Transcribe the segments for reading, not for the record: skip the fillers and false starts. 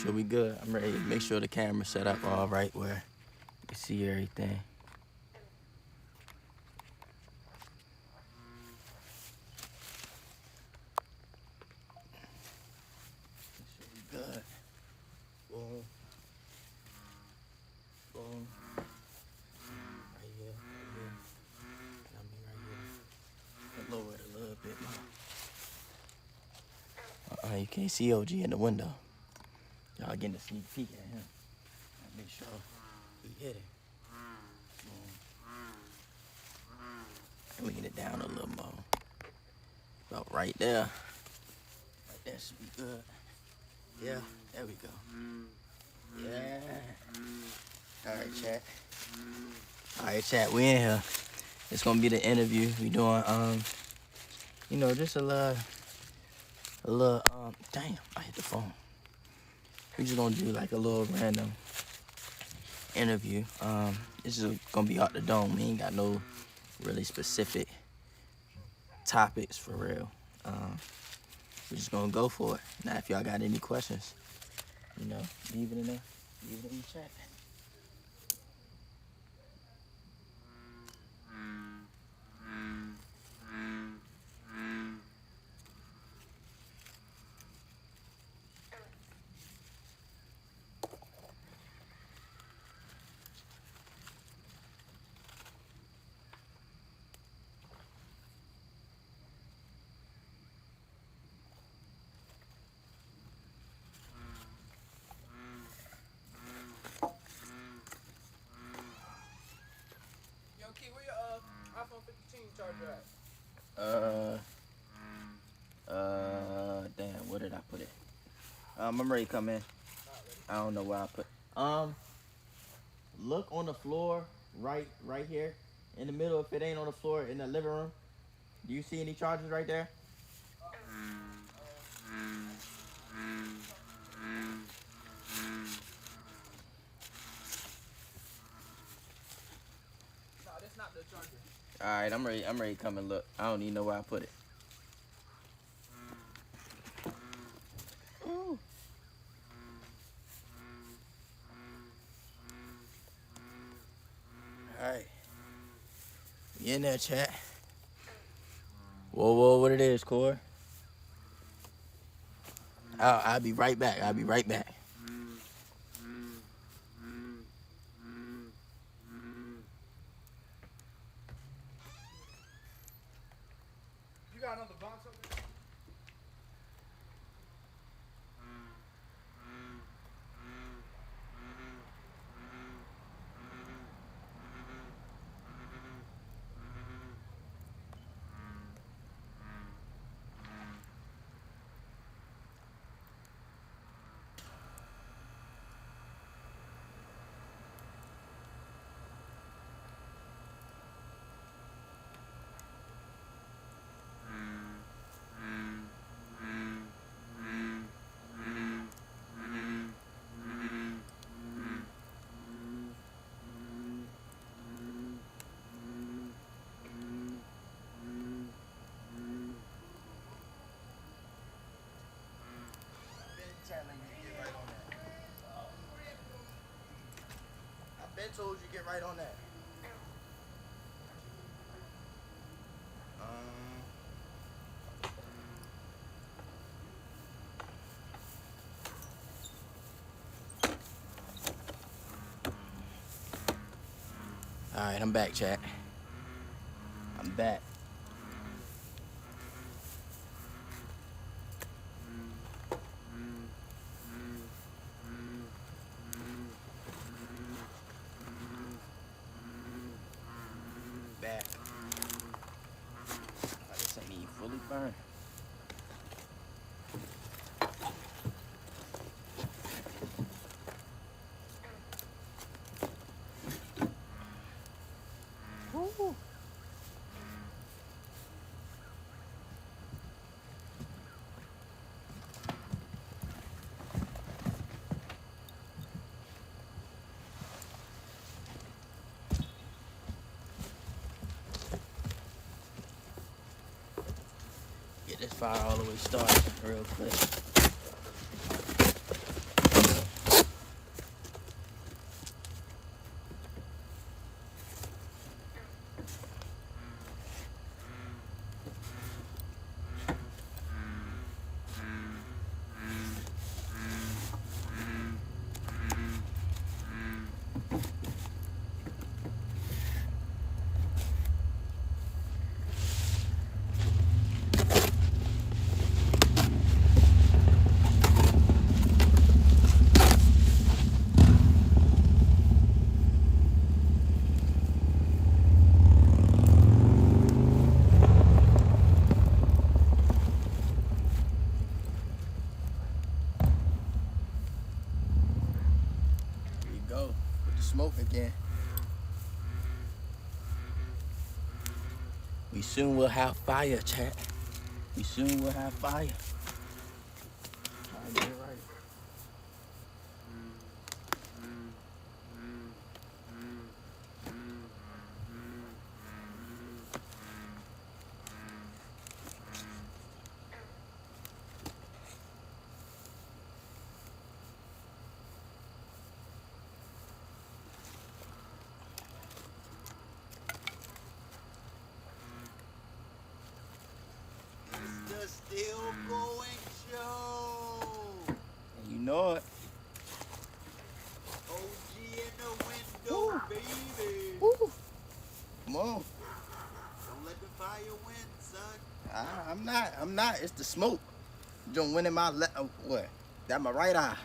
sure we good. I'm ready to make sure the camera set up all right where you can see everything. Make sure we good. Boom. Boom. Right here. Right here. And I mean right here. And lower it a little bit more. You can't see OG in the window. Y'all getting a sneak peek at him. Make sure he hit it. And we get it down a little more. About right there. Right there should be good. Yeah, there we go. Yeah. Alright, chat. Alright, chat, we in here. It's gonna be the interview. We doing you know, just a little damn, I hit the phone. We just gonna do like a little random interview. This is gonna be out the dome. We ain't got no really specific topics for real. We're just gonna go for it. Now, if y'all got any questions, you know, leave it in the chat. Where your iPhone 15 charger at? Damn, where did I put it? I'm ready to come in. I don't know where I put. Look on the floor, right here, in the middle. If it ain't on the floor in the living room, do you see any chargers right there? No, that's not the charger. All right, I'm ready to come and look. I don't even know where I put it. Ooh. All right, you in there, chat? Whoa, what it is, Core? I'll be right back. You got another box over there? I've been told you get right on that. All right, I'm back, chat. I'm back. Back. Oh, this ain't even fully burned. Woo. Get this fire all the way started real quick. smoke again. We soon will have fire, chat. We soon will have fire. Try to get it right. The Still Going Show. And you know it. OG in the window, baby. Woo. Come on. Don't let the fire win, son. I'm not. It's the smoke. Don't win in my what? That my right eye.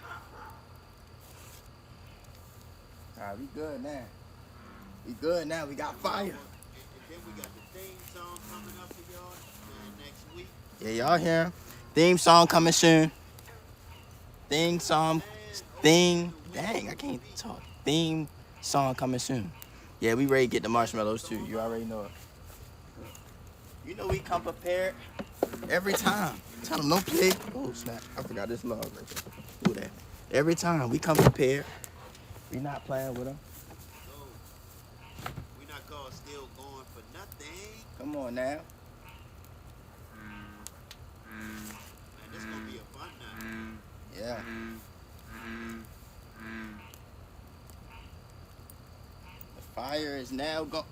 Alright, we good now. We good now. We got fire. And then we got the theme song coming up for y'all next week. Yeah, y'all hear him. Theme song coming soon. Theme song. Dang, I can't talk. Theme song coming soon. Yeah, we ready to get the marshmallows too. You already know it. You know we come prepared every time. Tell them don't play. Oh snap! I forgot this log right there. Who that? Every time we come prepared. We not playing with them. So, we not called Still Going for nothing. Come on now. Man, this gonna be a fun night. Yeah. The fire is now gone.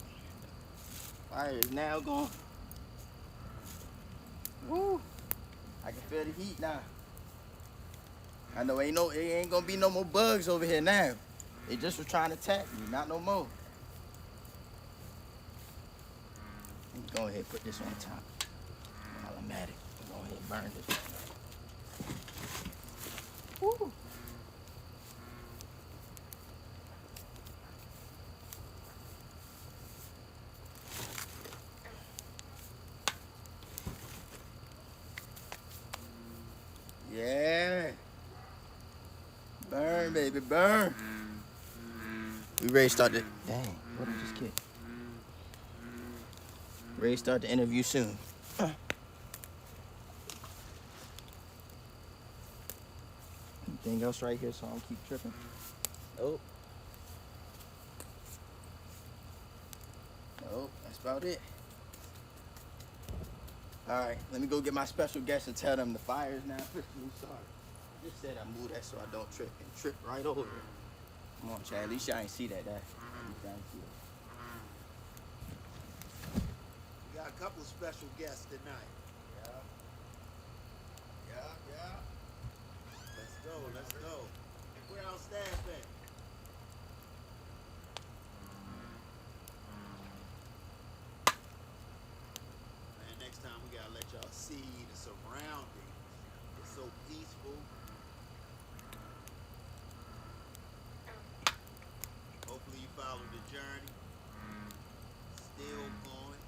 Fire is now gone. Woo! I can feel the heat now. I know it ain't gonna be no more bugs over here now. They just was trying to attack me, not no more. Let me go ahead and put this on top. While I'm at it, go ahead and burn this. Woo! Yeah. Burn, baby, burn. We ready to start the... Dang, what did I just kick? Ready to start the interview soon. Anything else right here so I don't keep tripping? Nope. Nope, that's about it. Alright, let me go get my special guest and tell them the fire is now officially started. I just said I move that so I don't trip and trip right over it. Come on, Chad, at least y'all ain't see that. At least y'all ain't see that. We got a couple of special guests tonight. Yeah. Let's go. Where our staff at? Man, next time we gotta let y'all see the surroundings. It's so peaceful. Hopefully you follow the journey. Still going.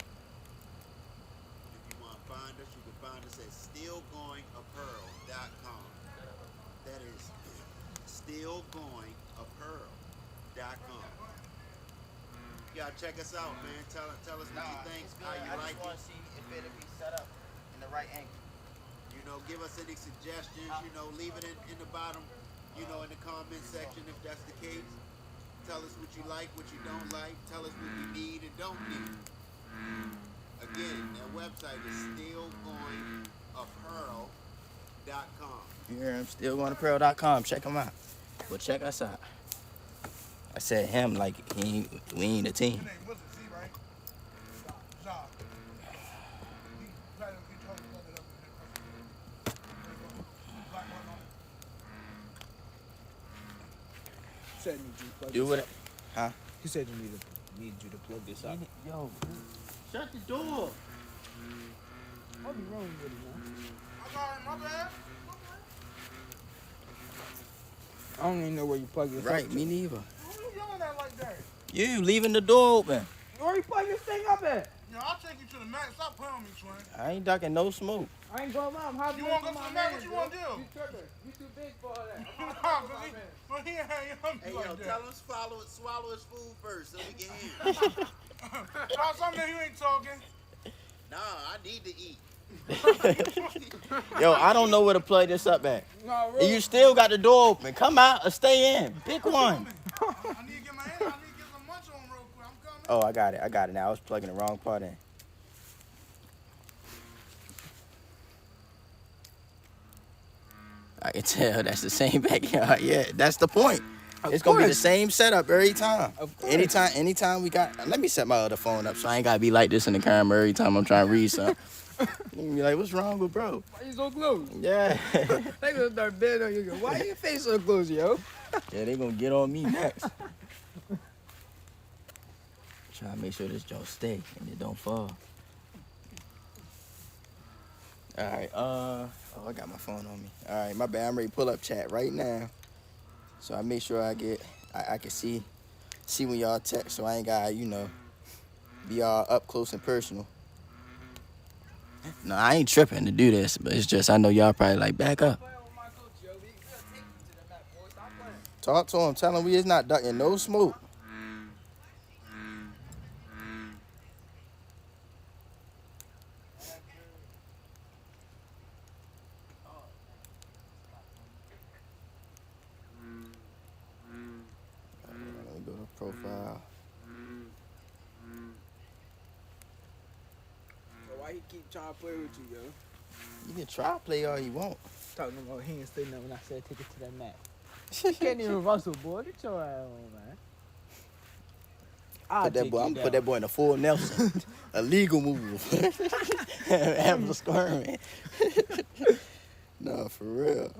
If you want to find us, you can find us at stillgoingapparel.com. That is stillgoingapparel.com. You gotta check us out, man. Tell us what you think, how you like it. see if it'll be set up in the right angle. You know, give us any suggestions. You know, leave it in the bottom. You know, in the comment section if that's the case. Tell us what you like, what you don't like. Tell us what we need and don't need. Again, that website is stillgoingapparel.com. You hear him? Stillgoingapparel.com. Check him out. Well, check us out. I said him like we ain't a team. Said need you to plug Do this what? up. Huh? He said you need you to plug this up. Yo, shut the door. I'll be wrong with it, man. My bad. I don't even know where you plug this up. Right, me neither. Who you yelling at like that? You leaving the door open. Where you plug this thing up at? Yo, I'll take you to the mat. Stop playing on me, Twin. I ain't ducking no smoke. I ain't going out. How You wanna go to the mat? What you wanna do? You tripping. You too big for all that. Nah, 'cause he Oh, he ain't young Hey, like yo, that. tell him swallow his food first so we can hear him. Try something that you ain't talking. Nah, I need to eat. Yo, I don't know where to plug this up at. No, And you still got the door open. Come out or stay in. Pick one. I need to get my hand. I need to get some munch on real quick. I'm coming. Oh, I got it. I got it now. I was plugging the wrong part in. I can tell that's the same backyard. Yeah, that's the point. It's gonna be the same setup every time. Of course. Anytime we got. Let me set my other phone up so I ain't gotta be like this in the camera every time I'm trying to read something. You can be like, what's wrong with bro? Why you so close? Yeah. They gonna start betting on you. Why your face so close, yo? Yeah, they gonna get on me next. Try to make sure this joint stay and it don't fall. All right. Oh, I got my phone on me. All right, my bad. I'm ready to pull up chat right now. So I make sure I can see when y'all text, so I ain't gotta, be all up close and personal. No, I ain't tripping to do this, but it's just I know y'all probably like back up. Talk to him. Tell him we is not ducking no smoke. Let me go to profile. Why he keep trying to play with you, yo? You can try to play all you want. Talking about he ain't saying nothing when I said take it to that mat. You can't even rustle, boy. Get your ass on, man. I'm gonna put that boy in a full Nelson. A legal move. Have a squirming. No, for real.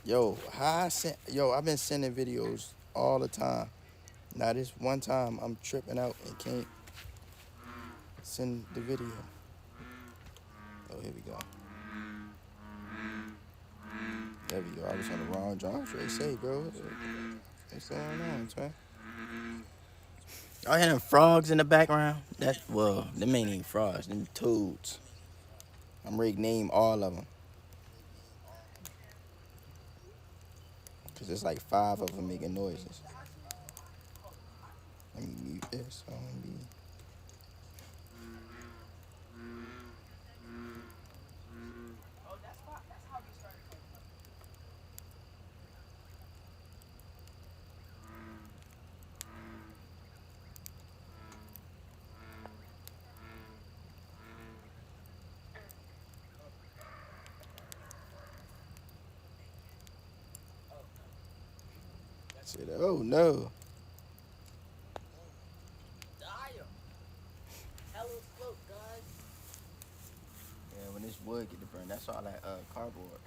Yo, I've been sending videos all the time. Now this one time I'm tripping out and can't send the video. Oh, here we go. There we go. I was on the wrong job. They say, bro. What's going on, man? Y'all hear them frogs in the background? Them ain't even frogs. Them toads. I'm ready to name all of them. Because there's like 5 of them making noises. Let me mute this. I don't wanna be... Said, oh no. Yeah, when this wood get to burn, that's all that cardboard.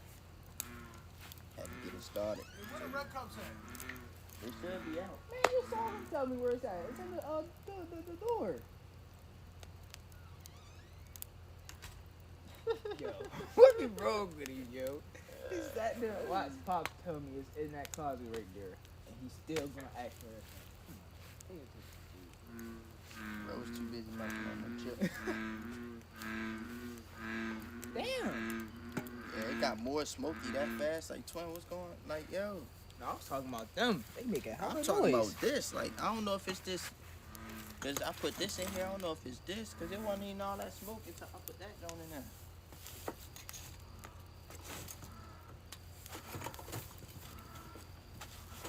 Had to get it started. Where the red cups at? It should be out. Man, you saw him tell me where it's at. It's in the door. Yo, what is wrong with him, yo? He sat there and watched Pop tell me it's in that closet right there. And he's still gonna ask for it. Bro was too busy munching on them chips. Damn. Yeah, it got more smoky that fast. Like, twin, what's going on? Like, yo. No, I was talking about them. They making hella I'm noise. talking about this. Like, I don't know if it's this. Because I put this in here. I don't know if it's this. Because it wasn't even all that smoke until I put that joint in there.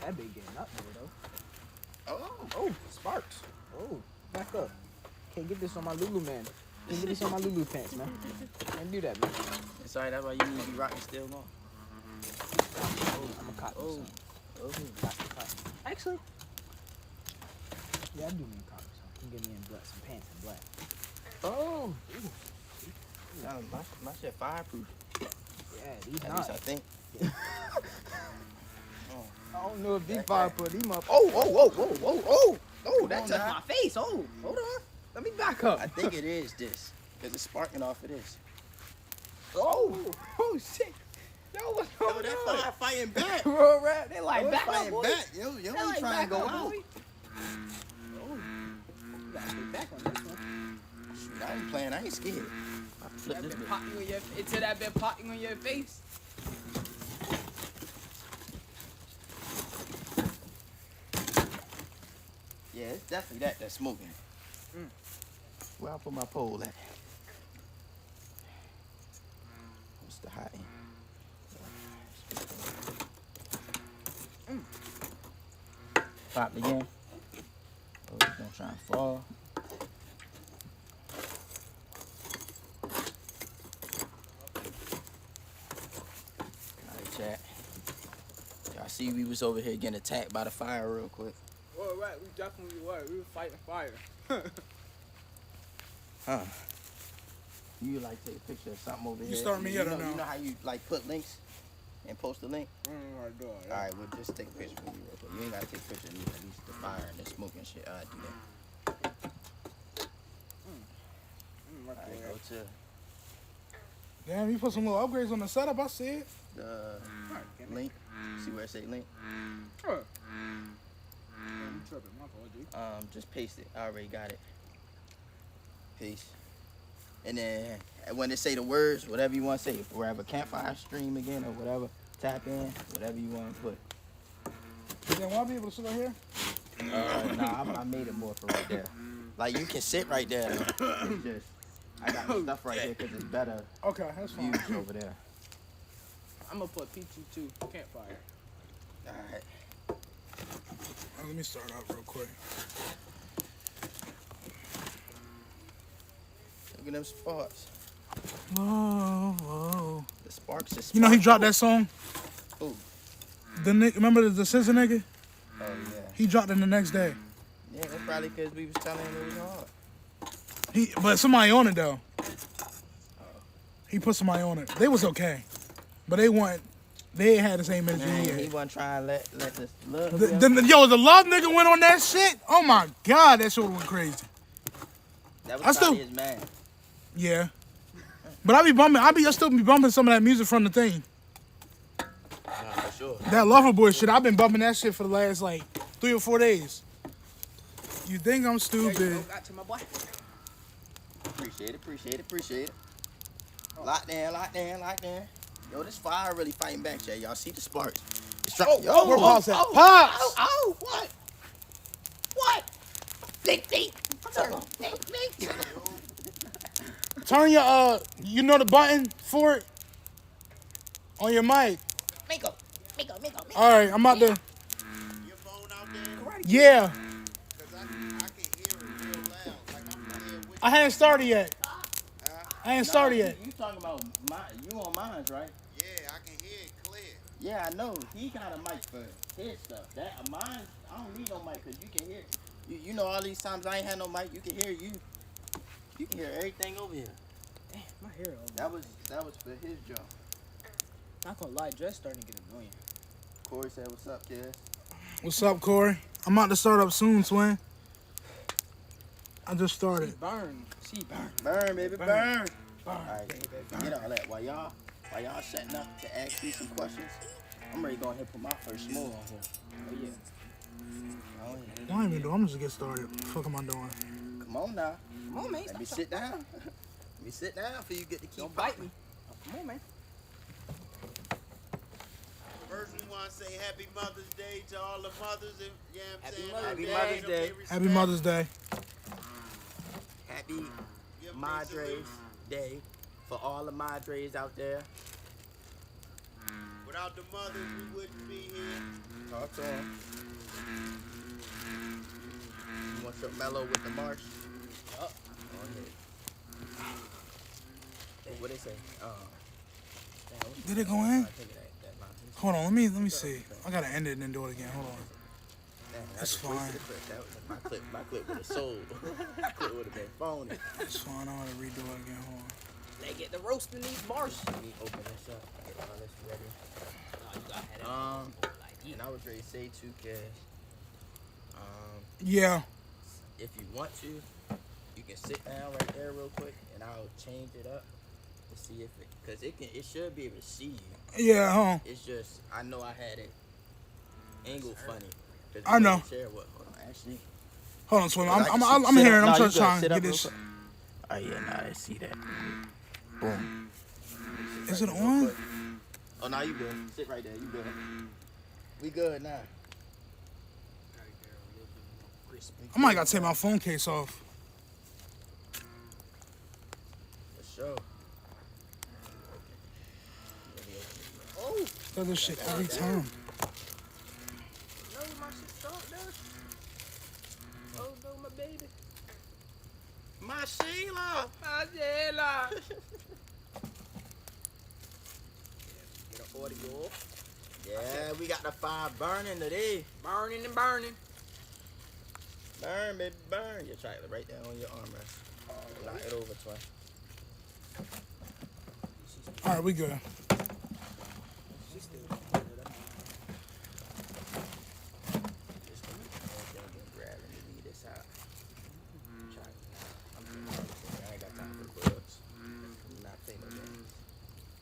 That big getting up there, though. Oh. Oh, sparks. Oh, back up. Can't get this on my Lulu, man. Can't get this on my Lulu pants, man. Can't do that, man. It's alright. That's why you need to be rocking still on. I'm a cotton. Oh. Oh, got the cotton. Actually, yeah, I do need cotton. So you can get me in black, some pants in black. Oh, My shit fireproof. yeah, these At least I not. think. I don't know if these fire put these up. Oh, that on touched now. my face. Oh, hold on. Let me back up. I think it is this. Because it's sparking off of this. Oh shit. Yo, what's Yo, going that on? fire fighting back. Bro, rap, they like Yo, back up, fighting boy. back. Yo, They ain't like trying to back go up, out. boy. Oh, you gotta stay back on this one. Shoot, I ain't playing. I ain't scared. I flip That this been bitch. potting on your, until that been potting on your face. Yeah, it's definitely that's smoking. Where I put my pole at? What's the hot end? Popped again. Oh, it's gonna try and fall. Alright, chat. Y'all see we was over here getting attacked by the fire real quick. Well, right, we definitely were. We were fighting fire. Huh. You like take a picture of something over here. start me yet or no? You know how you like put links and post a link? I don't know how to do it. Alright, we'll just take a picture for you real quick. You ain't gotta take a picture of me, at least the fire and the smoke and shit. Alright, do that. Alright, go to Damn, you put some little upgrades on the setup. I see it. the link. See where it say link? Sure. I'm tripping. My fault, G. Just paste it. I already got it. Paste. And then when it say the words, whatever you want to say, if we have a campfire stream again or whatever, tap in, whatever you want to put. Then won't I be able to sit right here? Nah, I made it more for right there. Like you can sit right there. Though. It's just I got the stuff right here because it's better Okay, that's fine. views over there. I'm gonna put PT2 campfire. All right. Let me start out real quick. Look at them sparks. Whoa, whoa. The sparks is. You know he dropped that song? Who? The nigga, remember the Simpson nigga? Oh yeah. He dropped it the next day. Yeah, that's probably because we was telling him it was hard. But somebody on it though. He put somebody on it. They was okay, but they had the same energy Man, he he had. wasn't trying to let this love. Yo, the love nigga went on that shit. Oh my god, that shit went crazy. That I was still- probably his man. Yeah, but I still be bumping some of that music from the thing. Nah, for sure. That Lover Boy shit, I've been bumping that shit for the last like 3 or 4 days. You think I'm stupid? Got to my boy. Appreciate it. Lock down. Yo, this fire really fighting back, Jay. Y'all see the sparks? It's dropping. Yo, Where Pops at? oh, Pops! oh, what? What? Think. Turn your you know the button for it on your mic. Miko. All right, I'm about to. Your phone out there? Yeah, Because I can hear it real loud. Like I'm there with I hadn't started yet. I ain't started yet. You talking about you on mine, right? Yeah, I can hear it clear. Yeah, I know. He got a mic for his stuff. That mine, I don't need no mic because you can hear. You know all these times I ain't had no mic, you can hear you. You can hear everything over here. Damn, my hair all That was for his job. Not gonna lie, dress starting to get annoying. Corey said, "What's up, kid?" What's up, Corey? I'm about to start up soon, Swin. I just started. See, burn. Burn, baby, burn. Burn. All right, forget all that. While y'all setting up to ask me some questions, I'm ready to go ahead and put my first smoke on here. Oh yeah. Oh, yeah. What am I even doing? I'm just get started. What the fuck am I doing? Come on now. Come on, man. Let me sit down. Let me sit down for you get to keep Don't bite popping. me. Come on, man. First, we want to say Happy Mother's Day to all the mothers. You know what I'm Happy saying? Mother's Day. Show their Happy respect. Happy Mother's Day. Happy Give them Madres salute. Day for all the Madres out there. Without the mothers, we wouldn't be here. Talk to them. You want your mellow with the marsh? Yup. Go ahead. What they say? Did it go in? Hold on, let me see. I gotta end it and then do it again. Hold on. That's fine. That was my clip would have sold. My clip would have been phony. It's fine. I want to redo it again. Hold on. They get the roasting these bars. Let me open this up. Get all this ready. And I was ready to say too, Cash. Yeah. If you want to, you can sit down right there real quick, and I'll change it up to see if because it should be able to see you. Yeah, huh? It's just I know I had it angled funny. 'Cause I we know. didn't share what. Hold on, actually. Hold on, Swim. I can I'm sit hearing. up. I'm No, trying you to good. Sit get up this. real quick. Oh yeah, nah, I see that. Boom. Is it Real on? quick. Oh, now you good. Sit right there. You good. We good now. I might gotta take my phone case off. For sure. Oh, does this shit every time. No, my shit stopped there. Oh no, my baby. My Sheila. My Sheila. Get an audio. Yeah, we got the fire burning today. Burning and burning. Burn, baby, burn. You try it right there on your armrest. Knock it over twice. All right, we good. She's still Just grab and leave this out. Try it now. I'm too hard to say. I ain't got time for the bugs. Not play no games.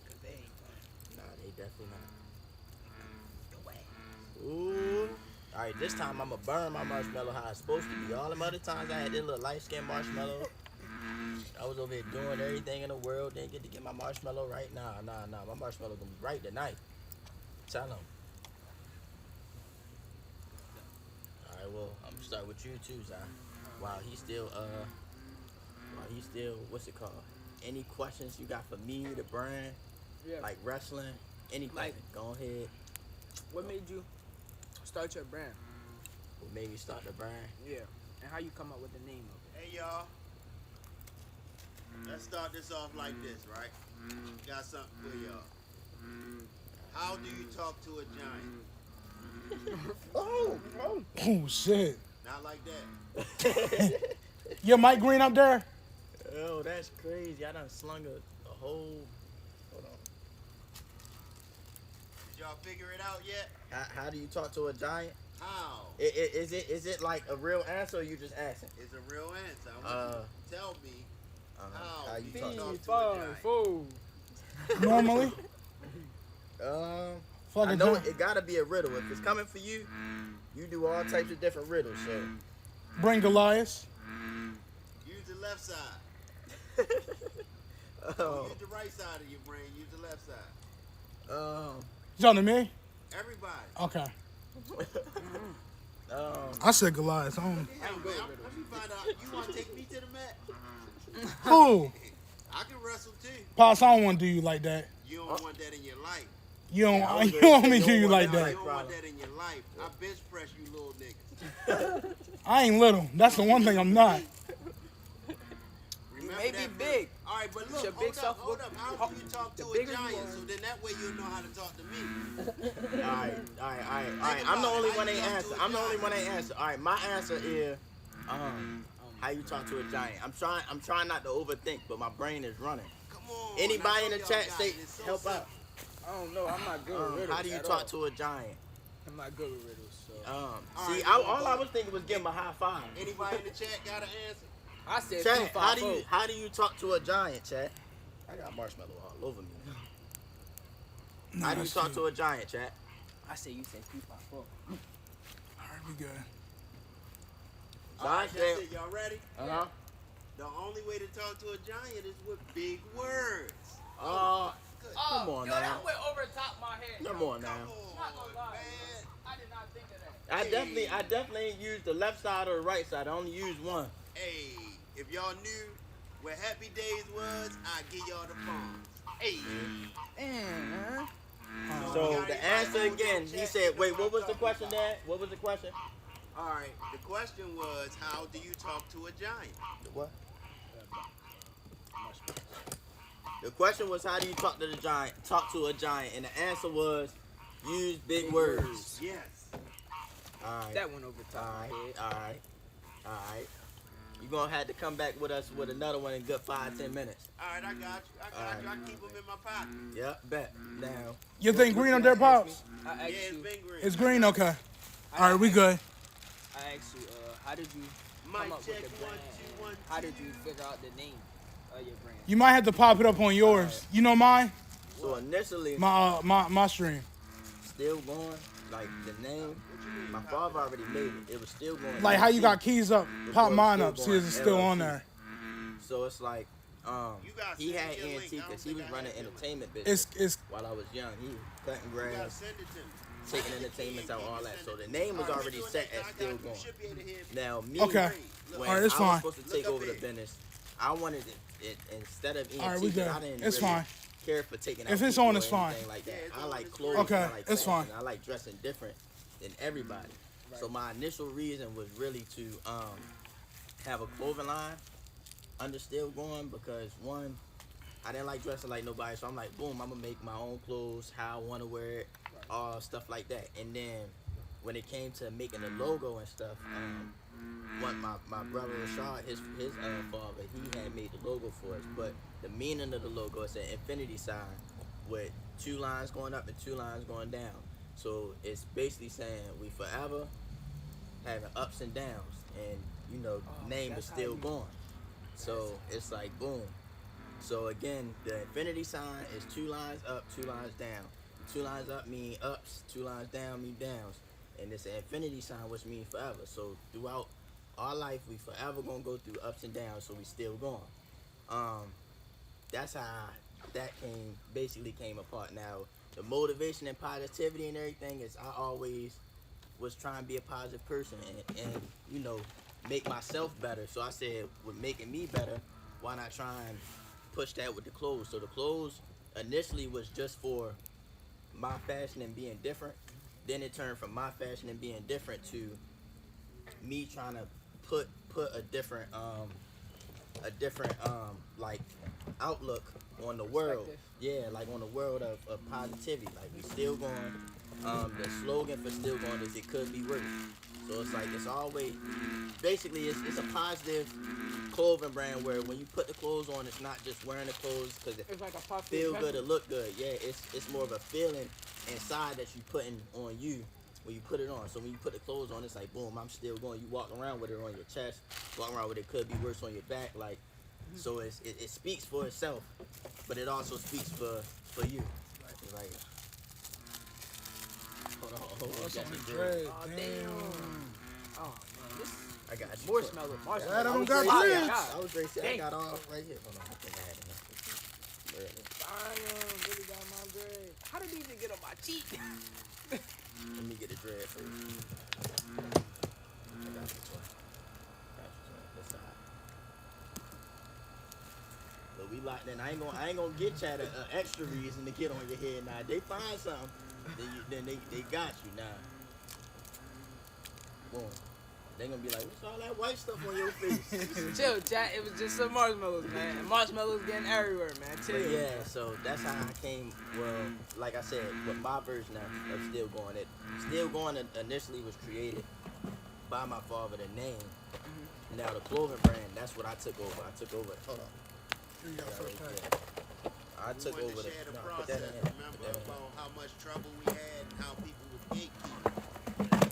Cause they ain't playing. Nah, they definitely not. No way. Ooh. All right, this time I'm going to burn my marshmallow how it's supposed to be. All them other times I had this little light-skinned marshmallow. I was over here doing everything in the world. Didn't get to get my marshmallow right. Nah. My marshmallow going to be right tonight. Tell them. All right, well, I'm going to start with you too, Zai. While he's still, what's it called? Any questions you got for me, the brand, Yeah. like wrestling, anything, Like- go ahead. What made you start your brand? What made me start the brand? Yeah. And how you come up with the name of it? Hey y'all, let's start this off like this, right? Got something for y'all. How do you talk to a giant? Oh, Oh shit. Not like that. Your Mike Green up there? oh, that's crazy. I done slung a whole. Hold on. Did y'all figure it out yet? How do you talk to a giant? How? Is it like a real answer or you just asking? It's a real answer. I want you to tell me how How you you talk talk to to a giant. Food. Normally? Fuck I a know giant. it gotta be a riddle. If it's coming for you, you do all types of different riddles. So. Bring Goliath. Use the left side. Oh, Use the right side of your brain. Use the left side. You talking to me? Everybody. Okay. um, I said Goliath. I don't... Yeah, man, let me find out. You want to take me to the mat? Who? I can wrestle too. Pops, I don't want to do you like that. You don't want that in your life. You don't, Yeah, I was you gonna don't say want me you to do don't you want like that You that. don't want that in your life. I bench press you little niggas. I ain't little. That's the one thing I'm not. Remember may be that big. All right, but Your look, big hold up. How do you talk the to a bigger you giant? are. So then that way you'll know how to talk to me. all right. I'm the only one ain't answer. I'm the only one ain't answer. All right, my answer is, how you talk to a giant. I'm trying not to overthink, but my brain is running. Come on. Anybody I in know the y'all chat got say it. It's so help simple. out. I don't know. I'm not good with riddles. How do you at talk all. to a giant? I'm not good with riddles. So. All See, right, all I was thinking was give him a high five. Anybody in the chat got an answer? I said Chat, 2, 5, how do you talk to a giant, chat? I got marshmallow all over me. How do you talk to a giant, chat? I said you said 2, 5, 4. All right, we good. All right, that's it. Y'all ready? Uh-huh. The only way to talk to a giant is with big words. Come on now. That went over the top of my head. Come on now. Not gonna lie, man. I did not think of that. I definitely ain't used the left side or the right side. I only used one. Hey, if y'all knew what Happy Days was, I'd give y'all the phone. Hey. Man, So the answer again, he said, wait, what was the question, Dad? What was the question? All right, the question was, how do you talk to a giant? What? The question was, how do you talk to the giant? Talk to a giant, and the answer was, use big words. Yes. All right. that went over the top of my head. All right. You're gonna have to come back with us with another one in good 5-10 minutes. All right, I got you. I keep them in my pocket. Yep, bet. Now, You think green up there, Pops? I asked Yeah, it's you. been green. It's green? Okay. All right, we good. I asked you. How did you Mic come up check, with the 1, brand? 2, 1, 2. How did you figure out the name of your brand? You might have to pop it up on yours. You know mine? so initially, My stream. still going, like the name, my father already made it. It was still going. Like how you got keys up, pop Before mine it's up, still see if it's going still on LLC. there. So it's like, You got he had send me your link. I Antiques. don't He was think I running have your link. entertainment business It's while I was young. He was cutting You gotta grass. send it to me. taking entertainments out, all that. So the name was already set as Still Going. Now me, Okay. when Alright, it's I fine. was supposed to take over the business, I wanted it instead of ENT, Alright, we good. I didn't It's really fine. care for taking out If it's people on, or it's fine. anything like that. I like clothes. Okay, I like it's fashion. fine. I like dressing different than everybody. So my initial reason was really to have a clothing line under Still Going because one, I didn't like dressing like nobody, so I'm like, boom, I'm gonna make my own clothes, how I want to wear it, all stuff like that. And then when it came to making the logo and stuff, my brother Rashad, his father, he had made the logo for us. But the meaning of the logo is an infinity sign with 2 lines going up and 2 lines going down. So it's basically saying we forever having ups and downs, and you know, name is still going. So it's like boom. So again, the infinity sign is 2 lines up, 2 lines down. 2 lines up mean ups, 2 lines down mean downs. And it's an infinity sign, which means forever. So throughout our life, we forever gonna go through ups and downs, so we still going. That's how that basically came apart. Now, the motivation and positivity and everything is I always was trying to be a positive person and you know, make myself better. So I said, with making me better, why not try and push that with the clothes? So the clothes initially was just for my fashion and being different. Then it turned from my fashion and being different to me trying to put a different like outlook on the world. Yeah, like on the world of positivity. Like we still going. The slogan for Still Going is it could be worse. So it's like it's always basically it's a positive clothing brand where when you put the clothes on, it's not just wearing the clothes because it It's like a feel good or look good. Yeah, it's more of a feeling inside that you putting on you when you put it on. So when you put the clothes on, it's like boom, I'm still going. You walk around with it on your chest, walk around with it could be worse on your back. Like so it speaks for itself, but it also speaks for you. Like hold on, What's got on the the dread. dread? Oh, Damn. damn. Oh, man. This I got you. marshmallow. Glad I I don't was got ready- dreads. I was ready to say I Dang. got all right here. Hold on, I think I had it here. Damn, really got my dread. How did he even get on my cheek? Let me get the dread first. I got this one. Got this side. But we locked in. I ain't gonna get you an extra reason to get on your head now. They find something, then they got you now. Boom. They gonna be like, what's all that white stuff on your face? Chill, chat. It was just some marshmallows, man. And marshmallows getting everywhere, man. Chill. But yeah, so that's how I came. Well, like I said, with my version of Still Going, it Still Going initially was created by my father. The name. Now the clothing brand, that's what I took over. I took over. Hold on. Here you go, Yeah, first right pack. there. I took We wanted over to share the no, put that process. in here. Remember Put that in here. about how much trouble we had and how people would gatekeep.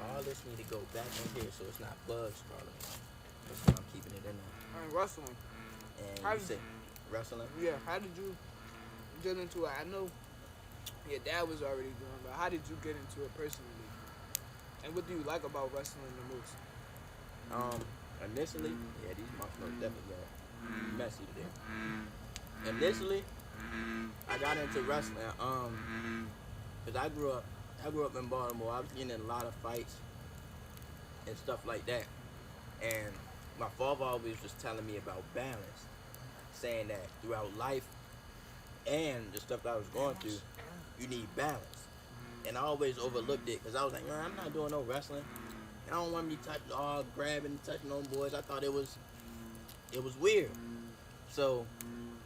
All this need to go back in here so it's not bugs crawling. That's why I'm keeping it in there. And wrestling. And How you did- say wrestling? Yeah, how did you get into it? I know your dad was already doing it, but how did you get into it personally? And what do you like about wrestling the most? Initially, yeah, these marshmallows definitely got messy today. Initially, I got into wrestling, cause I grew up in Baltimore. I was getting in a lot of fights and stuff like that. And my father always was telling me about balance, saying that throughout life and the stuff that I was going through, you need balance. And I always overlooked it because I was like, man, I'm not doing no wrestling. I don't want to be grabbing, touching on boys. I thought it was weird. So,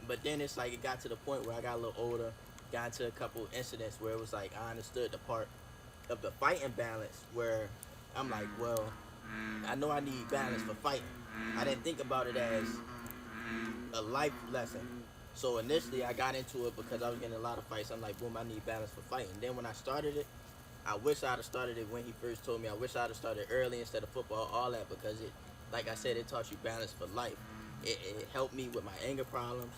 but then it's like it got to the point where I got a little older, got into a couple incidents where it was like I understood the part of the fighting balance where I'm like, well, I know I need balance for fighting. I didn't think about it as a life lesson. So initially I got into it because I was getting a lot of fights. I'm like, boom, I need balance for fighting. Then when I started it, I wish I'd have started it when he first told me. I wish I'd have started early instead of football, all that, because it, like I said, it taught you balance for life. It helped me with my anger problems.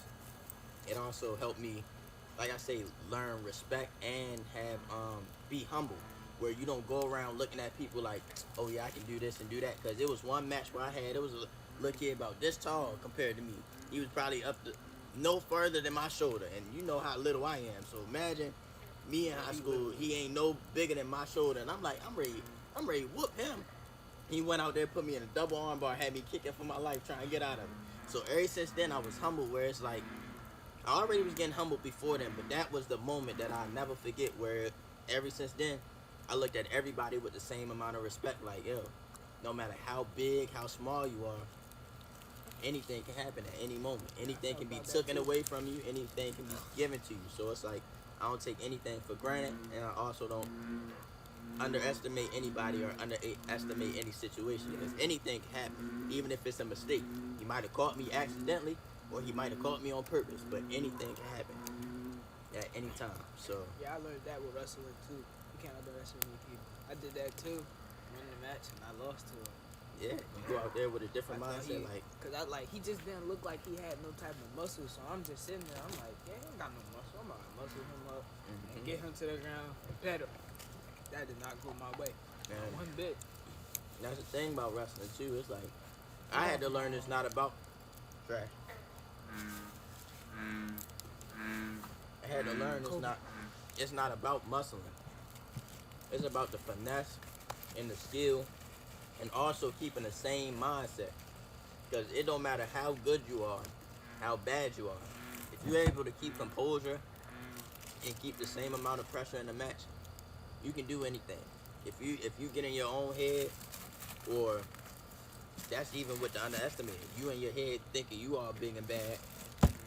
It also helped me, like I say, learn respect and have be humble, where you don't go around looking at people like, oh yeah, I can do this and do that. Because it was one match where it was a little kid about this tall compared to me. He was probably up to no further than my shoulder, and you know how little I am. So imagine me in high school, he ain't no bigger than my shoulder, and I'm like, I'm ready to whoop him. He went out there, put me in a double arm bar, had me kicking for my life, trying to get out of it. So ever since then, I was humbled, where it's like, I already was getting humbled before then, but that was the moment that I'll never forget, where ever since then, I looked at everybody with the same amount of respect, like, yo, no matter how big, how small you are, anything can happen at any moment. Anything can be taken away from you, anything can be given to you. So it's like, I don't take anything for granted, and I also don't underestimate anybody or underestimate any situation, because anything can happen, even if it's a mistake. He might have caught me accidentally, or he might have caught me on purpose, but anything can happen at any time. So Yeah, I learned that with wrestling too. You can't underestimate people. I did that too. Won the match and I lost to him. yeah, you go out there with a different mindset, like, Cause he just didn't look like he had no type of muscle. So I'm just sitting there. I'm like, yeah, he ain't got no muscle. I'm gonna muscle him up and get him to the ground and pet him. That did not go my way. man, Not one bit. that's the thing about wrestling too. It's like, I had to learn it's not about trash. I had to learn it's not about muscling. It's about the finesse and the skill, and also keeping the same mindset. Because it don't matter how good you are, how bad you are. If you're able to keep composure and keep the same amount of pressure in the match, you can do anything. If you get in your own head, or that's even with the underestimated. You in your head thinking you are big and bad.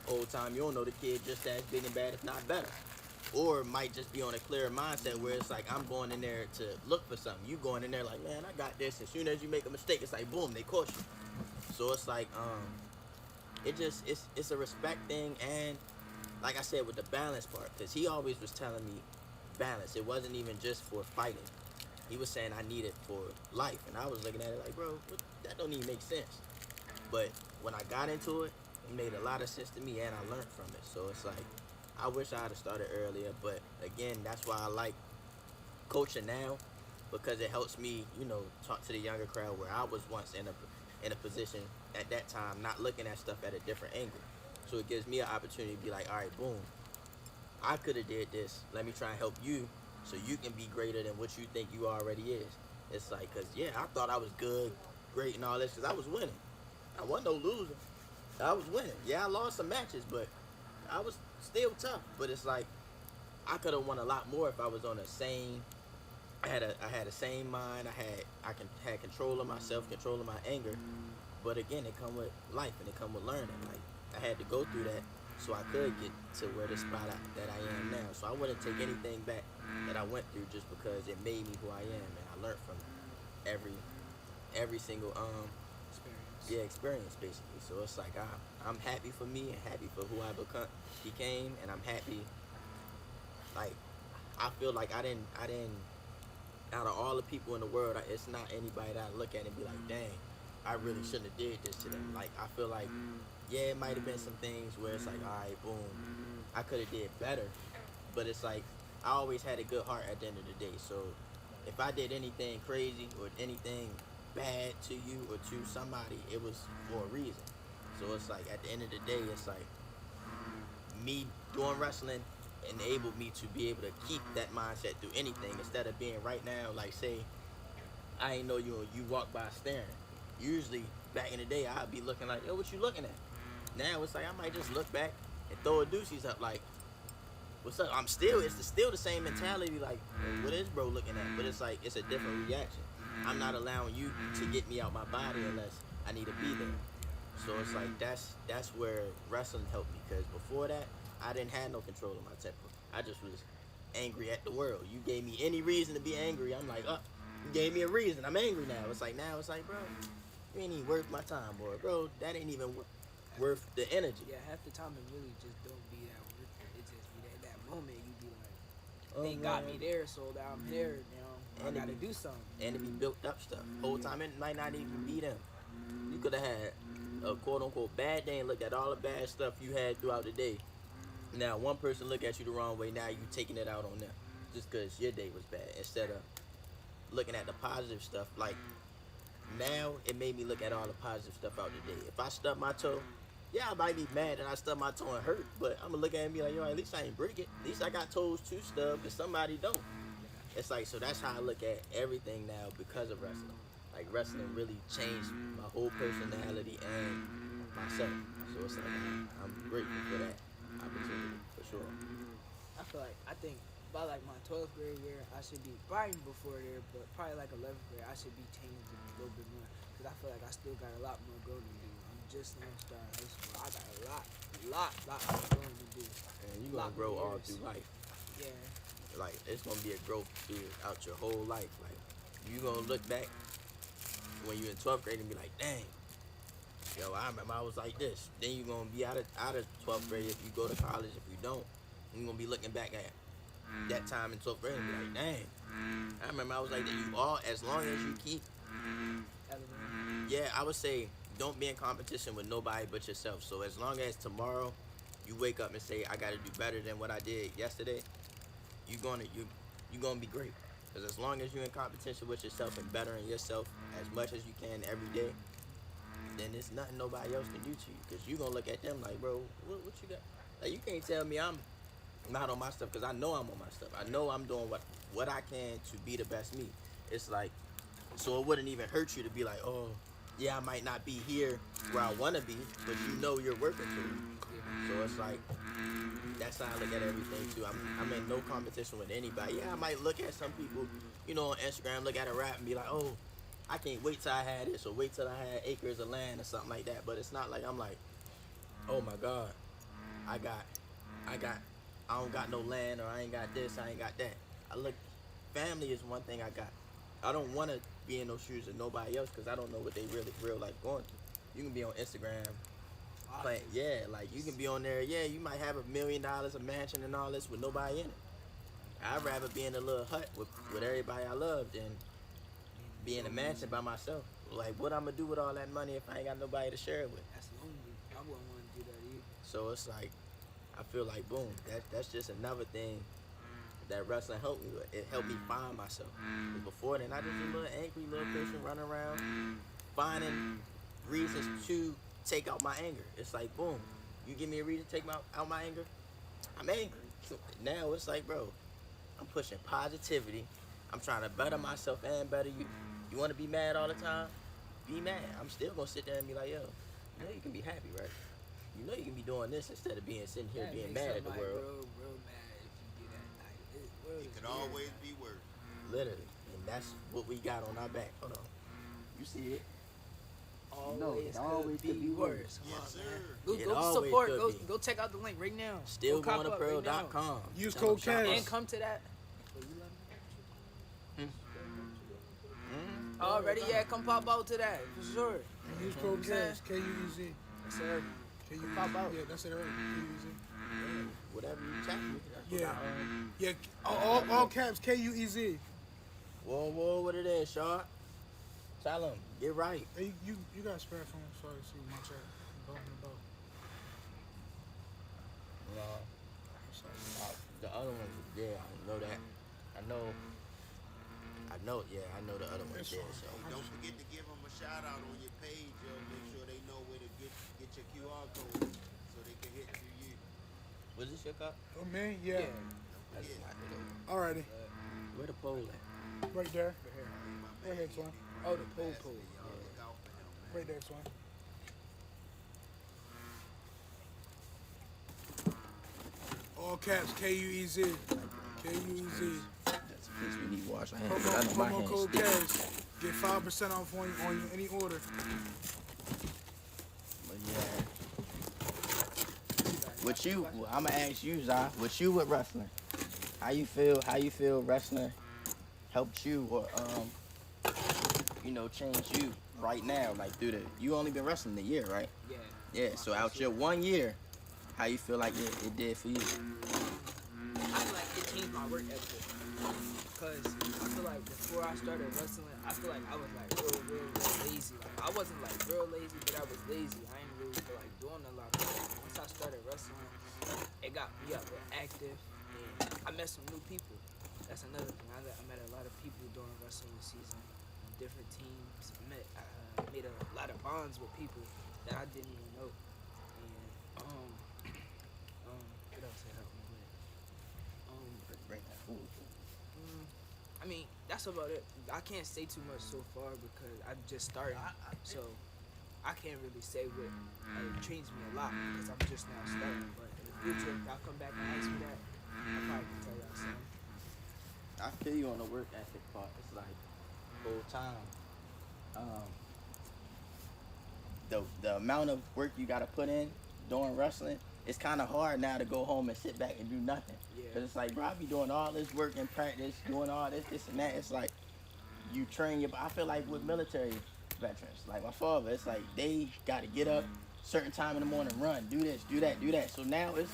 Whole time you don't know the kid just as big and bad, if not better. Or might just be on a clearer mindset where it's like, I'm going in there to look for something. You going in there like, man, I got this. As soon as you make a mistake, it's like, boom, they caught you. So it's like, it's a respect thing, and like I said, with the balance part, because he always was telling me balance. It wasn't even just for fighting. He was saying I need it for life, and I was looking at it like, bro, that don't even make sense. But when I got into it, it made a lot of sense to me, and I learned from it. So it's like, I wish I had started earlier, but again, that's why I like coaching now, because it helps me, talk to the younger crowd, where I was once in a position at that time, not looking at stuff at a different angle. So it gives me an opportunity to be like, all right, boom, I could have did this. Let me try and help you, so you can be greater than what you think you already is. It's like, cause yeah, I thought I was good, great, and all this, cause I was winning. I wasn't no loser. I was winning. Yeah, I lost some matches, but I was still tough. But it's like, I could have won a lot more if I was on the same. I had the same mind. I had control of myself, control of my anger. But again, it come with life, and it come with learning. Like, I had to go through that so I could get to where the spot that I am now. So I wouldn't take anything back that I went through, just because it made me who I am, and I learned from every single experience basically. So it's like, I'm happy for me and happy for who I became, and I'm happy. Like, I feel like I didn't. Out of all the people in the world, it's not anybody that I look at and be like, dang, I really shouldn't have did this to them. Like, I feel like, yeah, it might have been some things where it's like, all right, boom, I could have did better. But it's like, I always had a good heart at the end of the day. So if I did anything crazy or anything bad to you or to somebody, it was for a reason. So it's like, at the end of the day, it's like, me doing wrestling enabled me to be able to keep that mindset through anything, instead of being right now, like, say, I ain't know you walk by staring. Usually, back in the day, I'd be looking like, yo, what you looking at? Now it's like, I might just look back and throw a deuces up like, what's up? It's still the same mentality, like, what is bro looking at? But it's like, it's a different reaction. I'm not allowing you to get me out my body unless I need to be there. So it's like, that's where wrestling helped me, because before that, I didn't have no control of my temper. I just was angry at the world. You gave me any reason to be angry, I'm like, you gave me a reason, I'm angry now. It's like, bro, you ain't even worth my time, boy. Bro, that ain't even worth the energy. Yeah, half the time it really just don't be that worth it. It just be that moment you be like, they got me there, so now I'm here, I gotta do something. And it be built up stuff. Whole time it might not even be them. You could have had a quote unquote bad day and looked at all the bad stuff you had throughout the day. Now one person look at you the wrong way, now you taking it out on them just because your day was bad, instead of looking at the positive stuff. Like, now it made me look at all the positive stuff out the day. If I stub my toe, Yeah, I might be mad that I stubbed my toe and hurt, but I'm gonna look at it and be like, yo, at least I ain't break it. At least I got toes to stub, and somebody don't. It's like, so that's how I look at everything now because of wrestling. Like, wrestling really changed my whole personality and myself. So it's like, I'm grateful for that opportunity, for sure. I think by like my 12th grade year, I should be probably before there, but probably like 11th grade, I should be changed a little bit more. Cause I feel like I still got a lot more growing to do. I'm just now starting high school. I got a lot more growing to do. And you're gonna Lot grow more all years. through life. Yeah. Like, it's gonna be a growth throughout your whole life. Like, you gonna look back when you're in 12th grade and be like, dang, yo, I remember I was like this. Then you're gonna be out of 12th grade if you go to college. If you don't, you're gonna be looking back at that time in 12th grade and be like, dang, I remember I was like that. You all, as long as you keep, yeah, I would say don't be in competition with nobody but yourself. So as long as tomorrow you wake up and say, I gotta do better than what I did yesterday, you're gonna be great. Because as long as you're in competition with yourself and bettering yourself as much as you can every day, then there's nothing nobody else can do to you. Because you're gonna look at them like, bro, what you got? Like, you can't tell me I'm not on my stuff, because I know I'm on my stuff. I know I'm doing what I can to be the best me. It's like, so it wouldn't even hurt you to be like, oh, yeah, I might not be here where I want to be, but you know you're working to it. So it's like, that's how I look at everything too. I'm in no competition with anybody. Yeah, I might look at some people, you know, on Instagram, look at a rap and be like, oh, I can't wait till I had this, or wait till I had acres of land or something like that. But it's not like I'm like, oh my God, I don't got no land, or I ain't got this, I ain't got that. I look, family is one thing I got. I don't want to be in those shoes of nobody else, because I don't know what they really real life going through. You can be on Instagram, but yeah, like you can be on there, yeah, you might have $1 million, a mansion and all this with nobody in it. I'd rather be in a little hut with everybody I love than be in a mansion by myself. Like, what I'm gonna do with all that money if I ain't got nobody to share it with? That's lonely. I wouldn't want to do that either. So it's like, I feel like, boom, that's just another thing that wrestling helped me with. It helped me find myself. 'Cause before then, I just was a little angry little person running around, finding reasons to take out my anger. It's like, boom, you give me a reason to take out my anger, I'm angry. So now it's like, bro, I'm pushing positivity. I'm trying to better myself and better you. You want to be mad all the time? Be mad. I'm still going to sit there and be like, yo, you know you can be happy, right? You know you can be doing this instead of sitting here That being makes mad at the somebody world. real mad if you do that. Like, this world It is could weird. always be worse. Literally. And that's what we got on our back. Hold on. You see it? Always, it always could be worse. Come Yes, on, sir. man. Go It go always support. could Go be. check out the link right now. Still Go cop going to up right now. pearl.com. Use Tell them code shout CASH. out. And come to that. Mm. Already, yeah, come pop out to that for sure. Use code Okay. CASH. KUEZ. Yes, sir. KUEZ. Pop out. Yeah, that's it right. KUEZ. Whatever you chat with. That's Yeah. what Yeah. All caps. KUEZ. Whoa, what it is, Shaw? Tell them. Get right. Hey, you got a spare phone? Sorry to see my chat. About. No. The other ones, yeah, I know that. I know, yeah, I know the other ones there, so. Hey, don't forget to give them a shout out on your page, yo. Make sure they know where to get your QR code so they can hit through you. Was this your cup? Oh man, yeah. That's Yeah. not it. Alrighty, Where the pole at? right there. My Right here, Twin. Oh, the pole. Y'all look out for him, man. Right there, Twin. All caps. KUEZ. KUEZ. That's a piece we need to wash our hands. I know my Promo hands code sticky. CASH. Get 5% off on any order. But yeah. With you, I'm gonna ask you, Zai. With you with wrestling, how you feel wrestling helped you, or change you right now, like through you only been wrestling a year, right? Yeah. Yeah. So out your 1 year, how you feel like it did for you? I feel like it changed my work ethic. Because I feel like before I started wrestling, I feel like I was like real lazy. Like I wasn't like real lazy, but I was lazy. I ain't really feel like doing a lot. But once I started wrestling, it got me up and active. And I met some new people. That's another thing. I met a lot of people during wrestling season on different teams. I made a lot of bonds with people that I didn't even know. And What else I helped me with? Bring that food. I mean, that's about it. I can't say too much so far because I'm just starting, so I can't really say what changed me a lot because I'm just now starting. But in the future, if y'all come back and ask me that, I probably can tell y'all something. I feel you on the work ethic part. It's like full time. The amount of work you gotta put in doing wrestling, it's kind of hard now to go home and sit back and do nothing. Yeah. Cause it's like, bro, I be doing all this work in practice, doing all this and that. It's like you train your. I feel like with military veterans, like my father, it's like they gotta get up certain time in the morning, run, do this, do that, do that. So now it's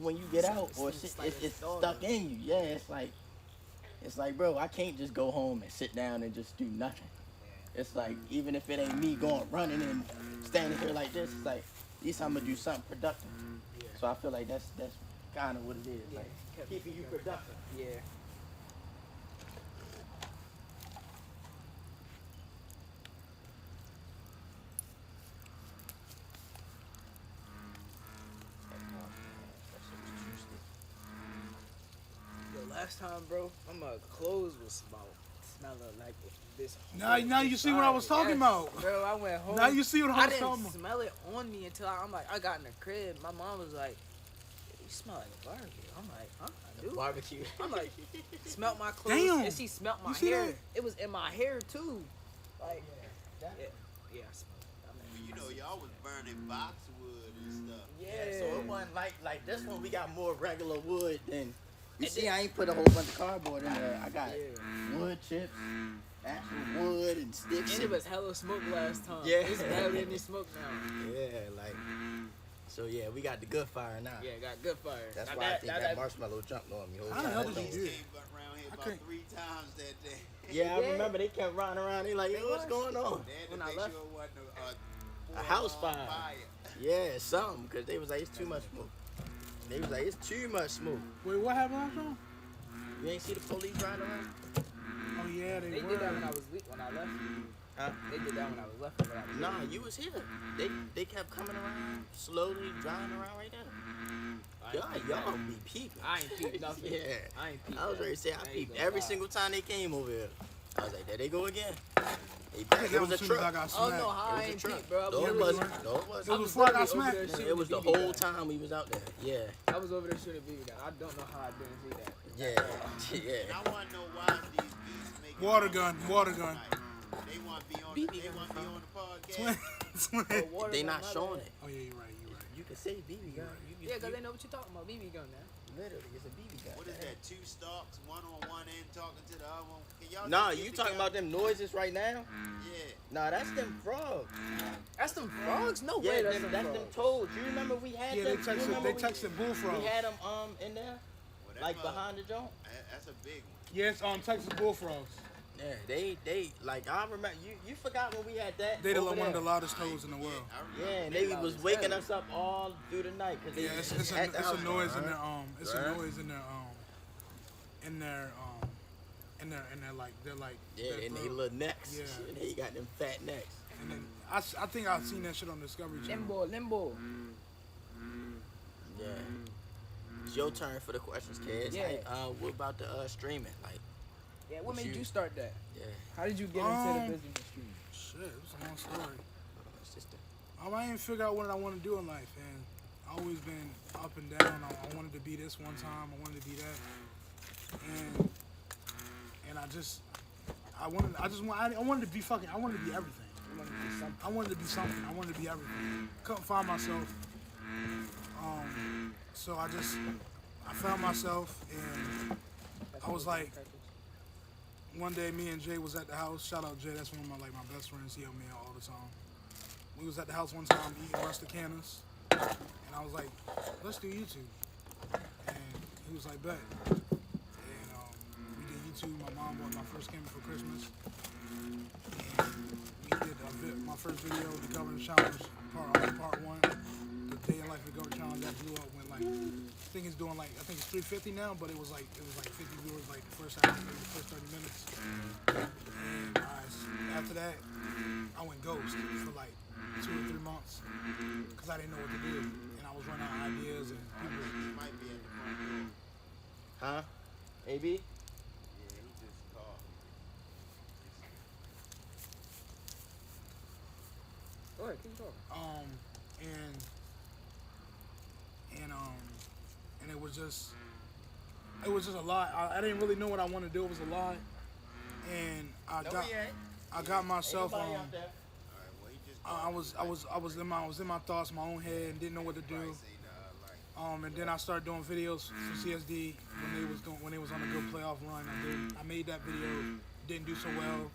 when you get out or it's stuck in you. Yeah, it's like, bro, I can't just go home and sit down and just do nothing. It's like, even if it ain't me going running and standing here like this, it's like, at least I'm gonna do something productive. Yeah. So I feel like that's kind of what it is, Yeah, like kept keeping you thinking. productive. Yeah. Yo, last time, bro, my clothes was smelling like this. Now you see what I was talking about. Bro, I went home. Now you see what I I was talking didn't about. smell it on me until I got in the crib. My mom was like, "You smell like a barbecue." I'm like, "Huh? I do." Barbecue. I'm like, smelt my clothes, Damn. and she smelt my You see hair. that? It was in my hair too. Like, Yeah. yeah, I smelled it. Well, you know, y'all was burning boxwood and stuff. Yeah. So it wasn't like this one. We got more regular wood than. You see, I ain't put a whole bunch of cardboard in there. I got wood chips, actual wood and sticks. And it was hella smoke last time. Yeah. It's barely any smoke now. Yeah, like. So yeah, we got the good fire now. Yeah, got good fire. That's Now why I think that marshmallow jumped on me. How the hell did They you do came it? around here I about couldn't- 3 times that day. Yeah, I Yeah. remember they kept riding around. They like, yo, what's going on? They had to When I make left- sure it wasn't A house full-on fire. Yeah, something, because they was like, it's too much smoke. They was like, it's too much smoke. Wait, what happened last time? You ain't see the police riding around? Oh yeah, they They were. did that when I left. Huh? They did that when I was left. When I was Nah, you was here. They kept coming around, slowly driving around right there. Y'all be peeping. I ain't peeped nothing. Yeah. I ain't peeped. I was ready to say, I ain't peeped gonna every lie. single time they came over here. I was like, there they go again. They I back. think It that was a was as soon as I truck. got Oh smacked. no, how It I was a ain't truck. peeped, bro. No, it was- wasn't. No, it It wasn't. was before I got literally over smacked. there shooting It was the BB whole gun. time we was out there. Yeah. I was over there shooting BB gun. I don't know how I didn't see that. Yeah. And Yeah. I want to know why these geese making Water noise gun, tonight. water gun. They want to be on. BB They gun. want to be on the podcast. Twin. Oh, water They gun, not my showing bad. it. Oh yeah, you're right. You're right. You can say BB gun. Yeah, because they know what you're talking about. BB gun, man. Literally, it's a BB gun. What is that? 2 stalks, one on one end, talking to the other one. Can y'all? Nah, just get you talking together? about them noises right now? Yeah. Nah, that's them frogs. That's them frogs? No Yeah, way. that's them frogs. toads. You remember we had Yeah, them? they You remember texted bullfrogs. We had them in there, Well, that like mother- behind the joint. That's a big one. Yes, Texas bullfrogs. Yeah, they like I remember. You forgot when we had that. They over one of the there. loudest toads in the world. I Yeah, remember. and they loud was as waking hell. us up all through the night because Yeah, they it's at the house. a noise in their it's a Right. noise in their like Yeah, their and they throat. little necks. Yeah. They got them fat necks. And then I think I've seen that shit on Discovery Channel. Limbo. Yeah. It's your turn for the questions, kids. Yeah. Like, what about the streaming? Like, Yeah, what What made you- you start that? yeah, How did you get into the business stream? Shit, it's a long story. it's just I ain't figure out what I want to do in life, and I always been up and down. I wanted to be this one time. I wanted to be that, and I wanted to be fucking. I wanted to be everything. You wanted to do something. I wanted to be something. I wanted to be everything. Couldn't find myself. So I found myself, and I was like, one day me and Jay was at the house. Shout out Jay, that's one of my best friends. He helped me out all the time. We was at the house one time eating rusticanas, and I was like, let's do YouTube. And he was like, bet. And we did YouTube. My mom bought my first camera for Christmas. And we did my first video, the government challenge, part 1. The day in life of the government challenge that blew up when I think it's doing I think it's 350 now, but it was like 50 viewers like the first hour, maybe the first 30 minutes. And after that, I went ghost for like 2 or 3 months because I didn't know what to do. was running out of ideas and people. He might be at the front door. Huh? AB? Yeah, he just called. Go ahead, keep talking. And it was just a lot. I didn't really know what I wanted to do. It was a lot, and I got myself. All right, well, he just I was in my thoughts, my own head, and didn't know what to do. say, nah, like, And then I started doing videos for CSD when they was on a good playoff run. I made that video, didn't do so well,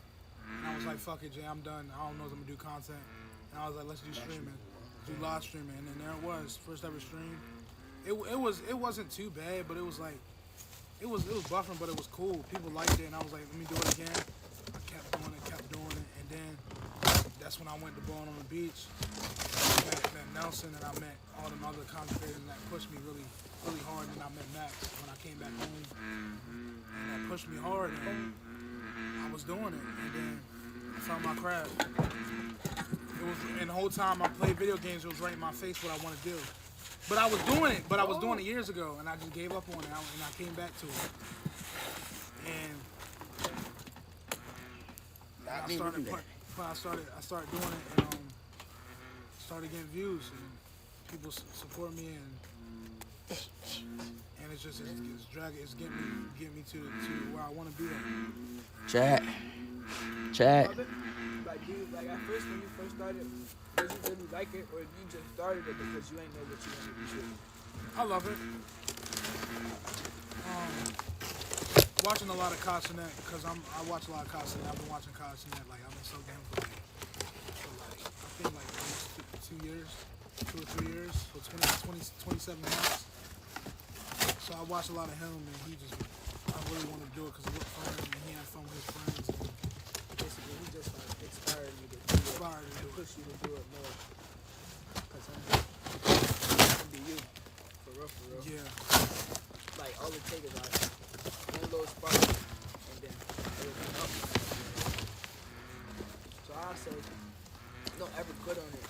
and I was like, fuck it, Jay, I'm done. I don't know if I'm gonna do content. And I was like, let's do streaming, do live streaming, and then there it was, first ever stream. It wasn't too bad, but it was like, it was buffering, but it was cool. People liked it, and I was like, let me do it again. I kept doing it, and then that's when I went to Born on the Beach. I met Nelson, and I met all them other content creators that pushed me really, really hard. And I met Max when I came back home, and that pushed me hard, and I was doing it, and then I found my craft. And the whole time I played video games, it was right in my face what I want to do. But I was doing it, years ago, and I just gave up on it, and I came back to it. And I started doing it, and started getting views, and people support me, and it's getting me to where I want to be at. Chat. Like, at first when you first started, did you really like it, or you just started it because you ain't know what you wanted to do? I love it. Watching a lot of Castanet, because I watch a lot of Castanet. I've been watching Castanet, like I've been so damn for I think like almost 2 years, 2 or 3 years, for 27 months. So I watch a lot of him, and I really wanted to do it because it looked fun, and he had fun with his friends. And Basically, he just like inspired me to do it, and push you to do it more. Because I'm gonna be you, for real. yeah, Like, all it takes is like one little spark, and then everything else. So I say, don't ever quit on it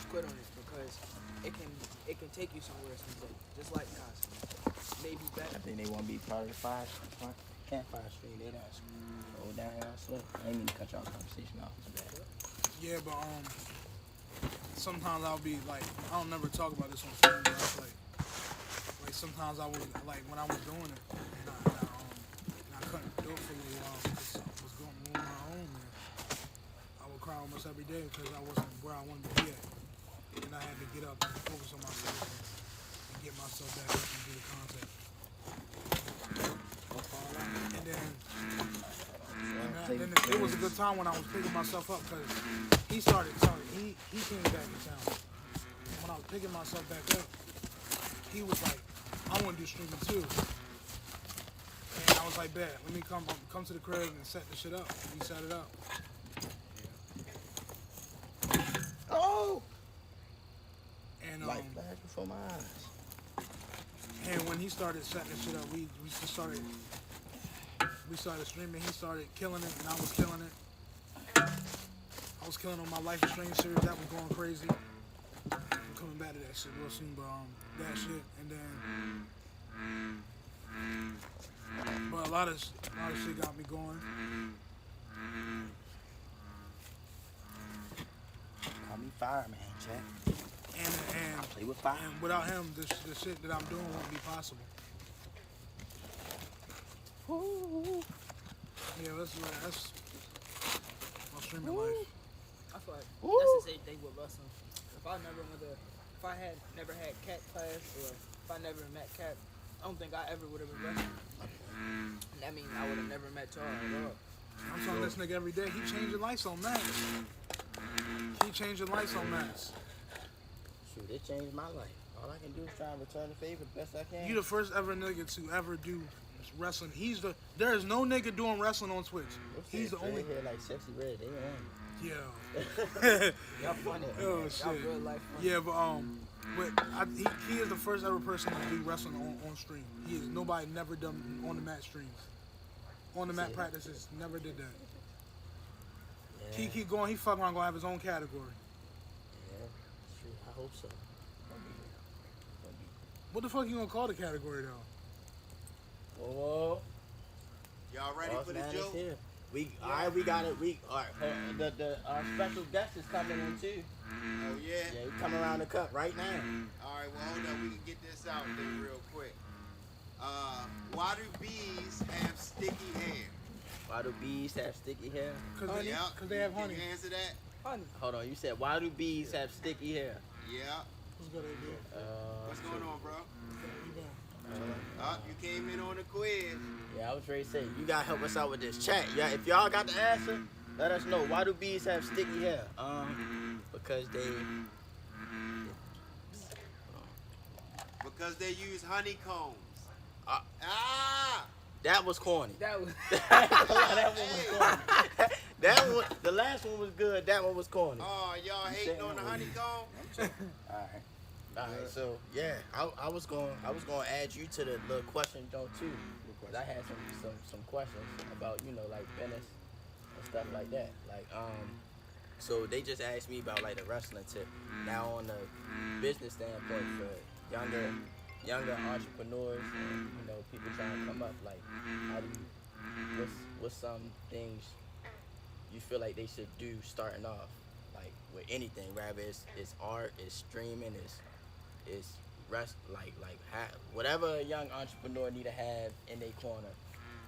because it can take you somewhere someday, just like Cosby. Maybe better. I think they want to be part of the campfire stream. They don't hold down here. So I ain't mean to cut y'all conversation off. My bad. yeah, but sometimes I'll be like, I don't never talk about this on film, but I was like sometimes I was like when I was doing it, and I couldn't do it for a little while because I was going on my own, and I would cry almost every day because I wasn't where I wanted to be at, and I had to get up and focus on myself and get myself back up and do the content. And then it was a good time when I was picking myself up because he came back in town. When I was picking myself back up, he was like, I want to do streaming too. And I was like, bet, let me come to the crib and set the shit up. We set it up. Oh! And Light flash before my eyes. and when he started setting the shit up, we started streaming. He started killing it, and I was killing it. I was killing on my Life is Strange series. That was going crazy. I'm coming back to that shit real soon, but that shit, and then, but a lot of shit got me going. Call me fireman, chat. And Play with fire. and without him, the shit that I'm doing won't be possible. Yeah, that's my streaming life. I feel like that's the same thing with wrestling. If I had never had cat class, or if I never met Cat, I don't think I ever would have been wrestling. And that means I would have never met y'all at all. I'm talking to this nigga every day. He changing lights on Max. Shoot, it changed my life. All I can do is try and return the favor the best I can. You the first ever nigga to ever do wrestling. There is no nigga doing wrestling on Twitch. He's the only. Here like Sexy Red. They on. Yeah. Y'all funny. Oh Y'all shit. real life funny. Yeah, but he is the first ever person to do wrestling on stream. He is. Nobody never done on the mat streams. On the mat practices, never did that. Yeah. He keep going. He fucking around gonna have his own category. Yeah, shoot, I hope so. What the fuck you gonna call the category though? Oh, Y'all ready Boss for the Man is joke? here. All right, we got it. All right, the special guest is coming in too. Oh yeah. Yeah, he coming around the cut right now. All right, well hold on, we can get this out there real quick. Why do bees have sticky hair? Why do bees have sticky hair? Cause they, Yeah, cause they have Can honey. you answer that? Honey. Hold on, you said why do bees have sticky hair? Yeah. What's good idea? What's going on, bro? You going? You came in on the quiz. Yeah, I was ready to say you gotta help us out with this chat. Yeah, if y'all got the answer, let us know. Why do bees have sticky hair? Because Because they use honeycombs. Uh, Ah! that was corny. That was. That one was corny. That one, the last one was good. That one was corny. Oh, y'all hating on the honeycomb? All right, so yeah, I was going to add you to the little question though too. 'Cause I had some questions about like business and stuff like that. Like so they just asked me about like the wrestling tip. Now on the business standpoint for younger entrepreneurs and people trying to come up, like how do you what's some things you feel like they should do starting off, like with anything, rather it's art, it's streaming, it's rest, like whatever a young entrepreneur need to have in their corner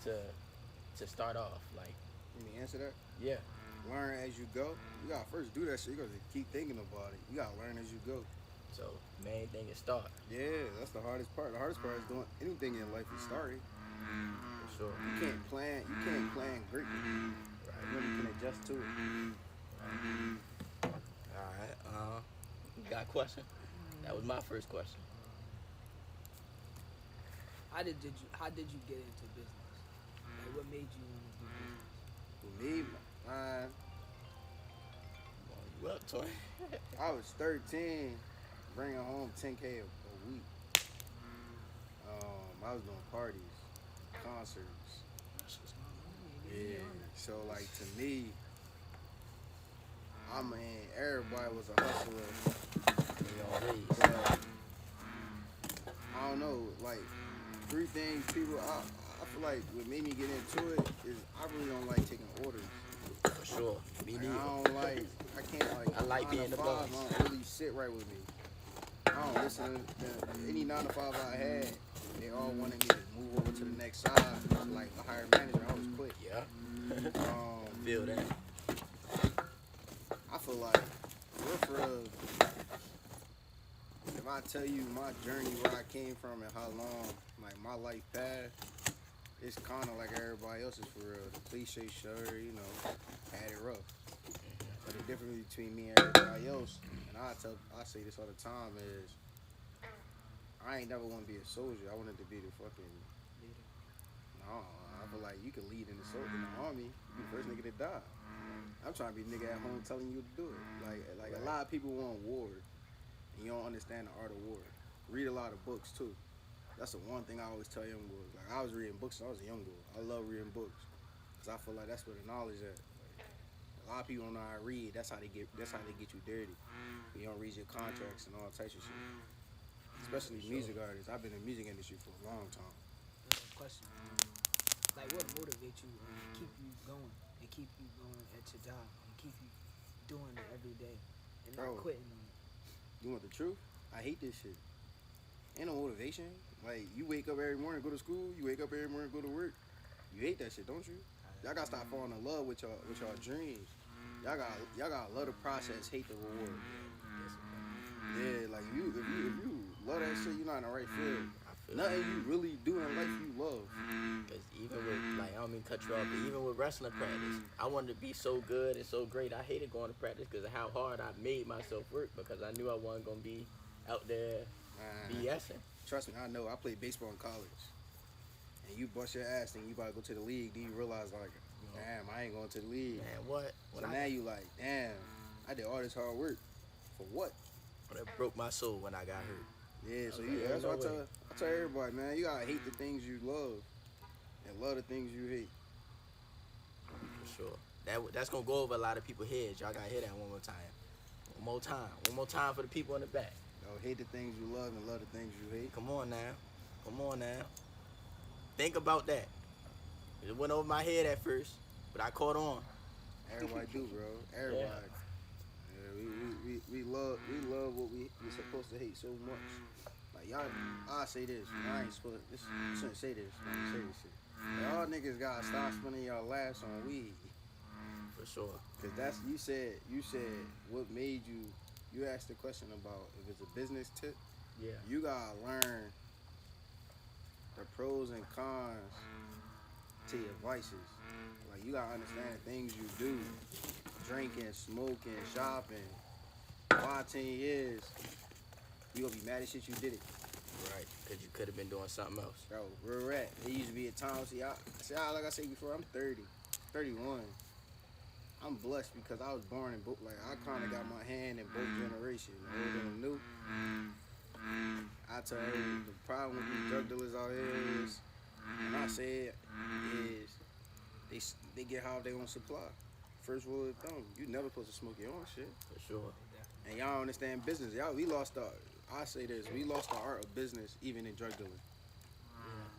to start off, like Let me answer that. yeah. Learn as you go. You gotta first do that shit. You gotta keep thinking about it. You gotta learn as you go. So main thing is start, Yeah, that's the hardest part. The hardest part is doing anything in life is starting. for sure. You can't plan greatly. Right. You only can adjust to it. All right. You got a question? That was my first question. How did you get into business? Like, what made you want to do business? For me, mine, You up, Toy? I was 13, bringing home 10K a week. I was doing parties, concerts. Yeah. So like to me, everybody was a hustler. But I don't know, like 3 things people. I feel like what made me get into it is I really don't like taking orders. For sure. Me Like, neither. I can't like. I like 9 to being the 5 boss. Don't really sit right with me. I don't listen to any 9 to 5 I had. They all wanted me to move over to the next side, like a higher manager. I was quit. Yeah. Feel that. I feel like, for real, if I tell you my journey, where I came from and how long, like my life path, it's kind of like everybody else's for real. The cliche sure, had it rough. But the difference between me and everybody else, and I say this all the time, is I ain't never want to be a soldier. I wanted to be the fucking. No, I feel like you can lead in the army. You be the first nigga to die. I'm trying to be a nigga at home telling you to do it. Like a lot of people want war, and you don't understand the art of war. Read a lot of books too. That's the one thing I always tell young boys. Like I was reading books when I was a young boy. I love reading books because I feel like that's where the knowledge at. Like, a lot of people don't know how to read. That's how they get you dirty. You don't read your contracts and all types of shit. Especially music artists. I've been in the music industry for a long time. That's a question. Like, what motivates you and keep you going and keep you going at your job and keep you doing it every day and not Bro. quitting on it? You want the truth? I hate this shit. Ain't no motivation. Like, you wake up every morning, go to school. You wake up every morning, go to work. You hate that shit, don't you? Y'all gotta stop falling in love with y'all dreams. Y'all gotta love the process, hate the reward. Yeah, like if you love that shit, you're not in the right field. Nothing you really do in life you love. Because even with, like, I don't mean cut you off, but even with wrestling practice, I wanted to be so good and so great. I hated going to practice because of how hard I made myself work, because I knew I wasn't going to be out there BSing. Trust me, I know. I played baseball in college. And you bust your ass and you about to go to the league, then you realize, like, damn, I ain't going to the league. Man, what? So now you like, damn, I did all this hard work. For what? That broke my soul when I got hurt. Yeah, so Okay, that's no what way. I tell everybody, man. You gotta hate the things you love and love the things you hate. For sure. That's going to go over a lot of people's heads. Y'all got to hear that one more time. One more time for the people in the back. hate the things you love and love the things you hate. Come on now. Come on now. Think about that. It went over my head at first, but I caught on. Everybody do, bro. Everybody. Yeah, we love what we supposed to hate so much. Like y'all, I say this. I ain't supposed. I shouldn't say this. I ain't say this shit. Y'all niggas gotta stop spending y'all laughs on weed. For sure. Cause that's you said what made you. You asked the question about if it's a business tip. Yeah. You gotta learn the pros and cons to your vices. Like you gotta understand the things you do, drinking, smoking, shopping. 5, 10 years, you gonna be mad as shit you did it. Right. Because you could have been doing something else. Bro, real rap. It used to be a time, like I said before, I'm 30, 31. I'm blessed because I was born in both, like I kind of got my hand in both generations, old and new. I tell you, the problem with these drug dealers out here is, and I say it, is they get how they own supply. First rule of thumb, you never supposed to smoke your own shit. For sure. And y'all don't understand business. Y'all, we lost the art of business even in drug dealing.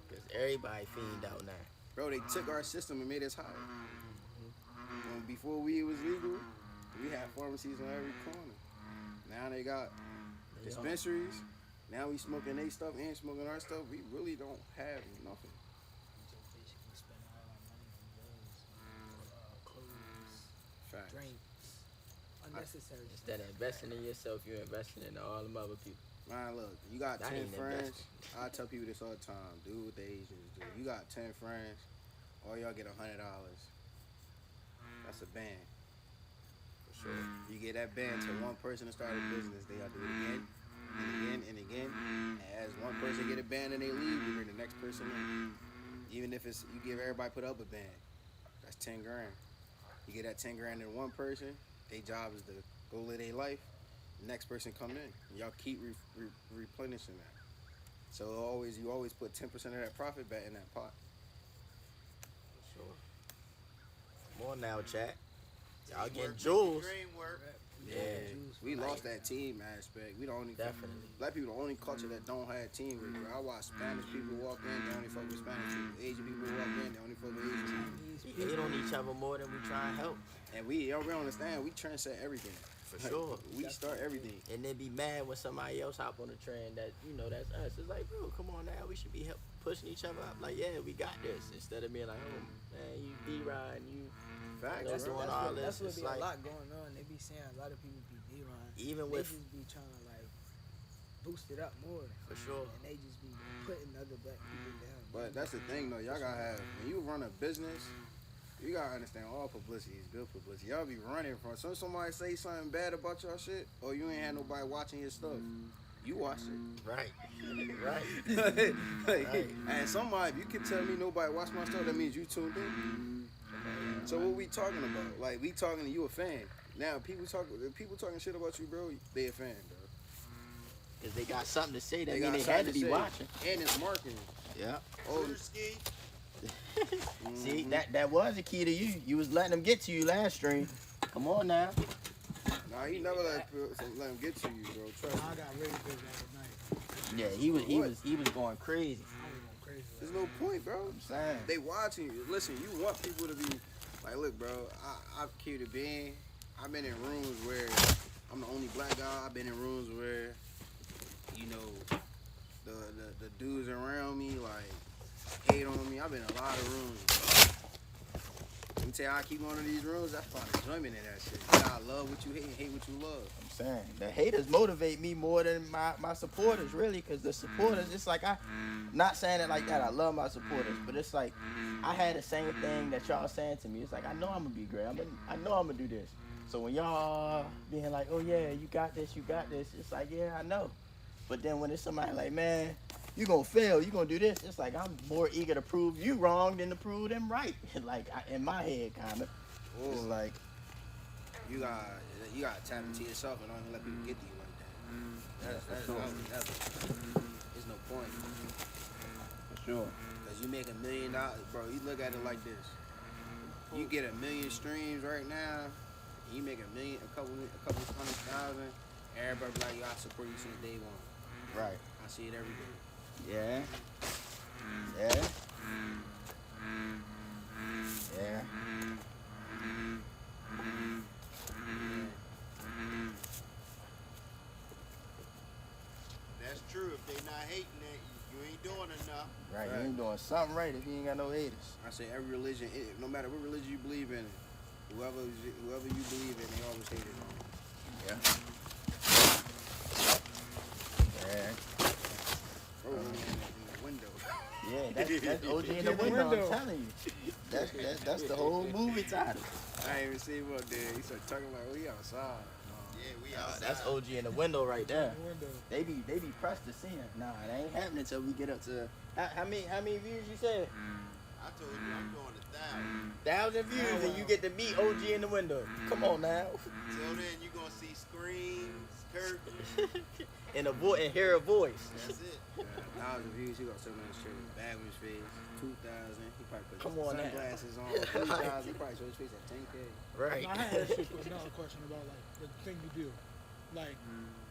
Because everybody fiend out now. Bro, they took our system and made us high. Before weed was legal, we had pharmacies on every corner. Now they got dispensaries. Now we smoking their stuff and smoking our stuff. We really don't have nothing. Basically spend all our money on drugs, clothes, Facts. drinks, unnecessary stuff. Instead of investing in yourself, you're investing in all them other people. Man, look, you got That 10 ain't friends. investing. I tell people this all the time. Do what the Asians do. You got 10 friends, all y'all get $100. That's a band. For sure. You get that band to one person to start a business, they gotta do it again and again and again. And as one person get a band and they leave, you bring the next person in. Even if it's you give everybody put up a band, that's 10 grand. You get that 10 grand in one person, their job is to go live their life. The next person come in. Y'all keep replenishing that. So you always put 10% of that profit back in that pot. For sure. Come on now, chat. Y'all getting jewels. Dream work. Yeah. We lost that team aspect. We the only Definitely. Black people the only culture that don't have teamwork. Bro. I watch Spanish people walk in, they only fuck with Spanish people. Asian people walk in, they only fuck with Asian people. We hate on each other more than we try and help. And we don't understand. We trendset everything. For Like, sure. We start everything. And then be mad when somebody else hop on the trend that, that's us. It's like, bro, come on now. We should be pushing each other up. Like, yeah, we got this. Instead of being like, oh, man, you D-Rod and you Facts, That's bro. doing all this. That's what It's be like, a lot going on. They be saying a lot of people be D-Ron. even They with, just be trying to like boost it up more. for sure. And they just be putting other black people down. But that's the thing, though. Y'all gotta have, when you run a business, you gotta understand all publicity is good publicity. Y'all be running from, so somebody say something bad about y'all shit, or you ain't had nobody watching your stuff. You watch it. Right. Right. Like, Right. And somebody, if you can tell me nobody watch my stuff, that means you tuned in. So what we talking about? Like, we talking to you a fan. Now people talking shit about you, bro. They a fan, bro. Because they got something to say. That They mean got they had to something be say. watching. And it's marketing. Yeah. Oh, Ski. See, that was the key to you. You was letting them get to you last stream. Come on now. nah, he never let him get to you, bro. Trust me. I got really big last night. Yeah, he was going crazy. I was going crazy. There's no point, bro. I'm saying. They watching you. Listen, you want people to be like, look, bro. I've kept it being. I've been in rooms where I'm the only black guy. I've been in rooms where, the dudes around me like hate on me. I've been in a lot of rooms. Let me tell you, I keep going to these rooms. I find enjoyment in that shit. You gotta love what you hate and hate what you love. I'm saying. The haters motivate me more than my supporters, really, because the supporters, it's like not saying it like that. I love my supporters, but it's like I had the same thing that y'all saying to me. It's like, I know I'm gonna be great. I know I'm gonna do this. So when y'all being like, oh yeah, you got this, it's like, yeah, I know. But then when it's somebody like, man, you gonna fail, you gonna do this, it's like I'm more eager to prove you wrong than to prove them right. Like in my head, kinda. It's like, You gotta tap into yourself and don't even let people get to you like that. That's there's no point. for sure. Cause you make $1 million, bro. You look at it like this. You get 1 million streams right now. You make a couple 100,000. Everybody be like, yo, I support you since day one. Right. I see it every day. Yeah. Yeah. Yeah. That's true. If they not hating that, you ain't doing enough. Right. Right. You ain't doing something right if you ain't got no haters. I say every religion, no matter what religion you believe in, whoever you believe in, they always hate it. Yeah. Yeah. Bro, in the window. Yeah, that's OG in the window, I'm telling you. That's the whole movie title. I ain't even seen him up there. He started talking like, we outside. Yeah, we Oh, outside. that's OG in the window right there. Window. They be pressed to see him. Nah, it ain't happening until we get up to how many views you said? I told you I'm going 1,000. 1,000 views and you get to meet OG in the window. Come on now. Till then, you gonna see screams, curtains. And hear a voice. That's it. 1,000 views, he got so many shit. Bag on his face. 2,000. He probably put Come on now. sunglasses on. 3,000. He probably showed his face at 10K. Right. Now, I had another question about like the thing you do, like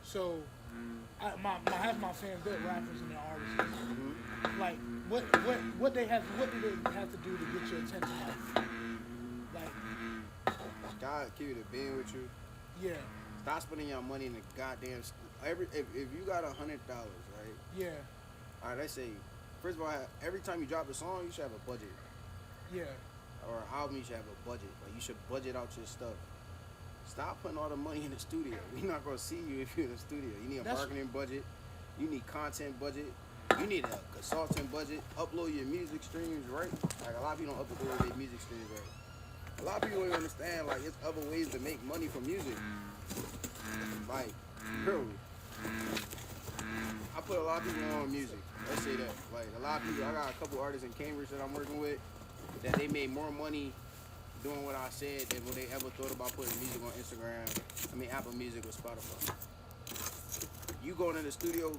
so. Half my fans they're rappers and they're artists. Like what do they have to do to get your attention? Like God keep it a being with you. yeah, Stop spending your money in the goddamn. If you got $100, right? yeah, All right, let's say, first of all, every time you drop a song, you should have a budget. yeah. Or an album, you should have a budget. Like you should budget out your stuff. Stop putting all the money in the studio. We're not gonna see you if you're in the studio. You need a marketing budget. You need content budget. You need a consultant budget. Upload your music streams right. Like a lot of people don't upload their music streams right. A lot of people don't understand like there's other ways to make money from music. Like, bro, I put a lot of people on music. Let's say that. Like a lot of people, I got a couple artists in Cambridge that I'm working with that they made more money doing what I said than what they ever thought about putting music on Instagram. Apple Music or Spotify. You going in the studio,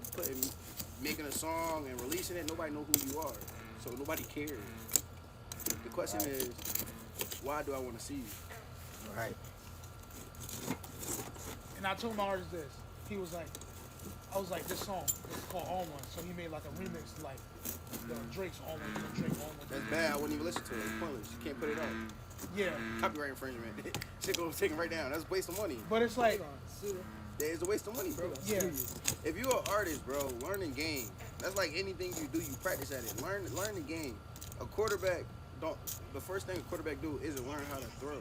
making a song and releasing it, nobody know who you are. So nobody cares. The question is, why do I want to see you? Right. And I told my artist this. He was like, I was like, this song is called On One. So he made like a remix to like the Drake's On One, Drake On One. That's bad. I wouldn't even listen to it. It's pointless. You can't put it on. Yeah, Copyright infringement. Shit goes taken right down. That's a waste of money. but it's like, It's a waste of money, bro. yeah, If you're an artist, bro, learn the game. That's like anything you do, you practice at it. Learn the game. A quarterback the first thing a quarterback do isn't learn how to throw.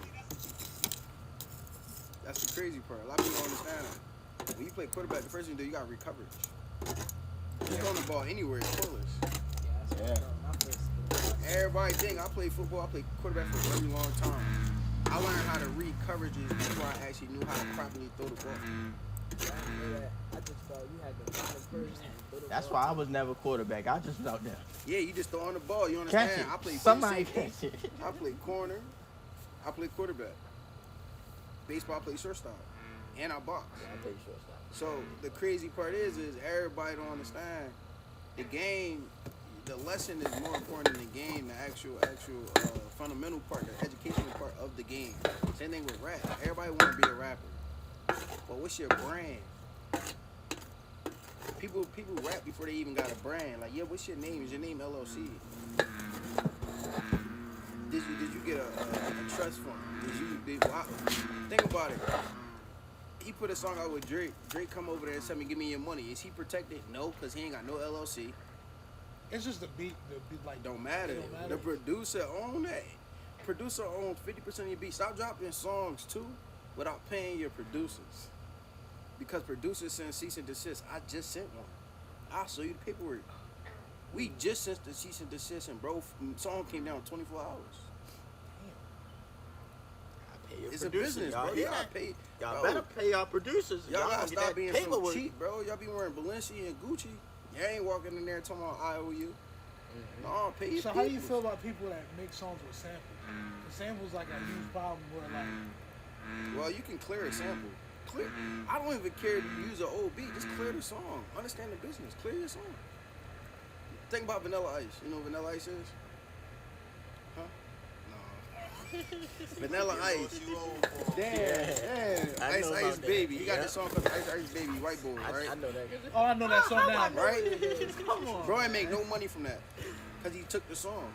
That's the crazy part. A lot of people don't understand that. When you play quarterback, the first thing you do, you got to read coverage. You throwing the ball anywhere, it's pointless. Yeah. Everybody think I played football, I played quarterback for a very long time. I learned how to read coverages before I actually knew how to properly throw the ball. I just thought you had the bottom first. That's why I was never quarterback. I just was out there. Yeah, you just throw on the ball, you Catch understand? it. I played Somebody safety. catch it. I played corner. I played quarterback. Baseball, I played shortstop. And I box. I play shortstop. So the crazy part is everybody don't understand the game. The lesson is more important than the game. The actual fundamental part, the educational part of the game. Same thing with rap. Everybody want to be a rapper, but what's your brand? People rap before they even got a brand. Like, yeah, what's your name? Is your name LLC? Did you get a trust fund? Wow. Think about it. He put a song out with Drake. Drake come over there and tell me, give me your money. Is he protected? No, because he ain't got no LLC. it's just the beat like Don't matter. Don't matter. The producer own that. Producer owns 50% of your beat. Stop dropping songs too without paying your producers. Because producers send cease and desist. I just sent one. I'll show you the paperwork. We just sent the cease and desist, and bro, song came down in 24 hours. I pay your It's producers, a business, y'all. bro. Hear Y'all that? pay. Y'all bro, better pay y'all producers. Y'all gotta get stop that being paperwork. so cheap, bro. Y'all be wearing Balenciaga and Gucci. Y'all ain't walking in there talking about I owe you. No, pay your So how do you people. feel about people that make songs with samples? The samples like a huge problem where like Well, you can clear a sample. Clear. I don't even care if you use an old beat. Just clear the song. Understand the business. Clear your song. Think about Vanilla Ice. You know what Vanilla Ice is? Huh? No. Vanilla Ice. You old for Damn. I Ice know Ice about that. Baby. He got Yeah. this song called Ice Ice Baby, White Boy, right? I know that. Oh, I know that song now. Right? Come on. Bro ain't make no money from that because he took the song.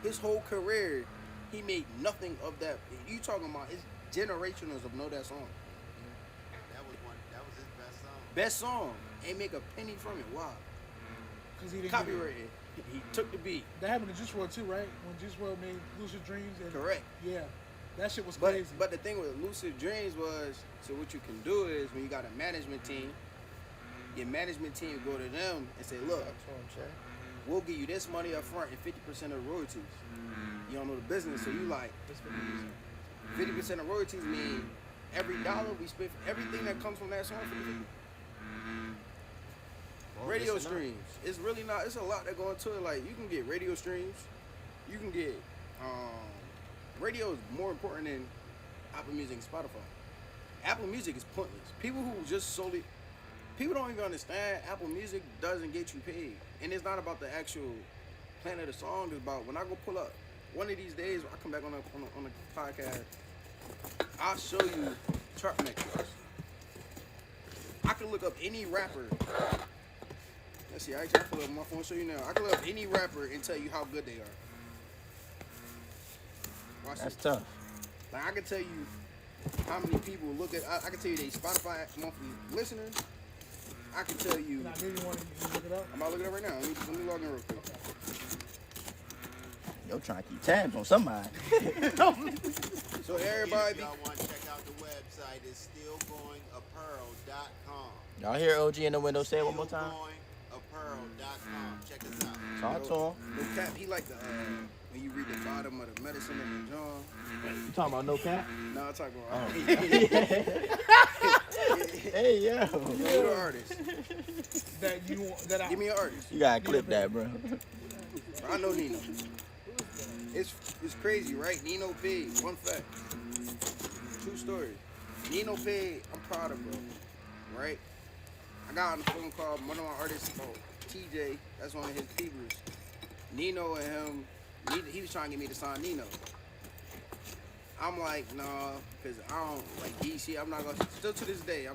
His whole career, he made nothing of that. You talking about his generationals of know that song. That was his best song. Best song. Ain't make a penny from it. Why? Because he didn't get it. Copyrighted. He took the beat. That happened to Juice WRLD too, right? When Juice WRLD made Lucid Dreams. And, Correct. Yeah. That shit was But crazy. but the thing with Lucid Dreams was, so what you can do is when you got a management team, your management team go to them and say, look, we'll give you this money up front and 50% of royalties. You don't know the business, so you like 50% of royalties mean every dollar we spend, everything that comes from that song, 50. Radio streams. It's really not. It's a lot that go into it. Like you can get radio streams. You can get radio is more important than Apple Music and Spotify. Apple Music is pointless. People who just solely people don't even understand Apple Music doesn't get you paid. And it's not about the actual plan of the song. It's about when I go pull up. One of these days, I come back on the podcast. I'll show you chart metrics. I can look up any rapper. Let's see, I can pull up my phone and show you now. I can look up any rapper and tell you how good they are. Watch That's this. tough. Like I can tell you how many people look at. I can tell you they Spotify monthly listeners. I can tell you. Now, maybe you want to look it up? I'm about to look it up right now. Let me log in real quick. Yo, trying to keep tabs on somebody. So everybody If be y'all want to check out the website, it's stillgoingapparel.com. Y'all hear OG in the window? Say it one more time. Stillgoingapparel.com. Check us out. Talk to him. no cap. He like the when you read the bottom of the medicine in the John. You talking about no cap? No, I'm talking Oh. about. Hey, yo. Who the artist? That I Give me an artist. You gotta clip that, bro. I know Nino. It's crazy, right? Nino paid. One fact. True story. Nino paid. I'm proud of bro. Right? I got on the phone call. One of my artists, TJ. That's one of his peepers. Nino and him. He was trying to get me to sign Nino. I'm like, nah, because I don't like DC. I'm not gonna. Still to this day, I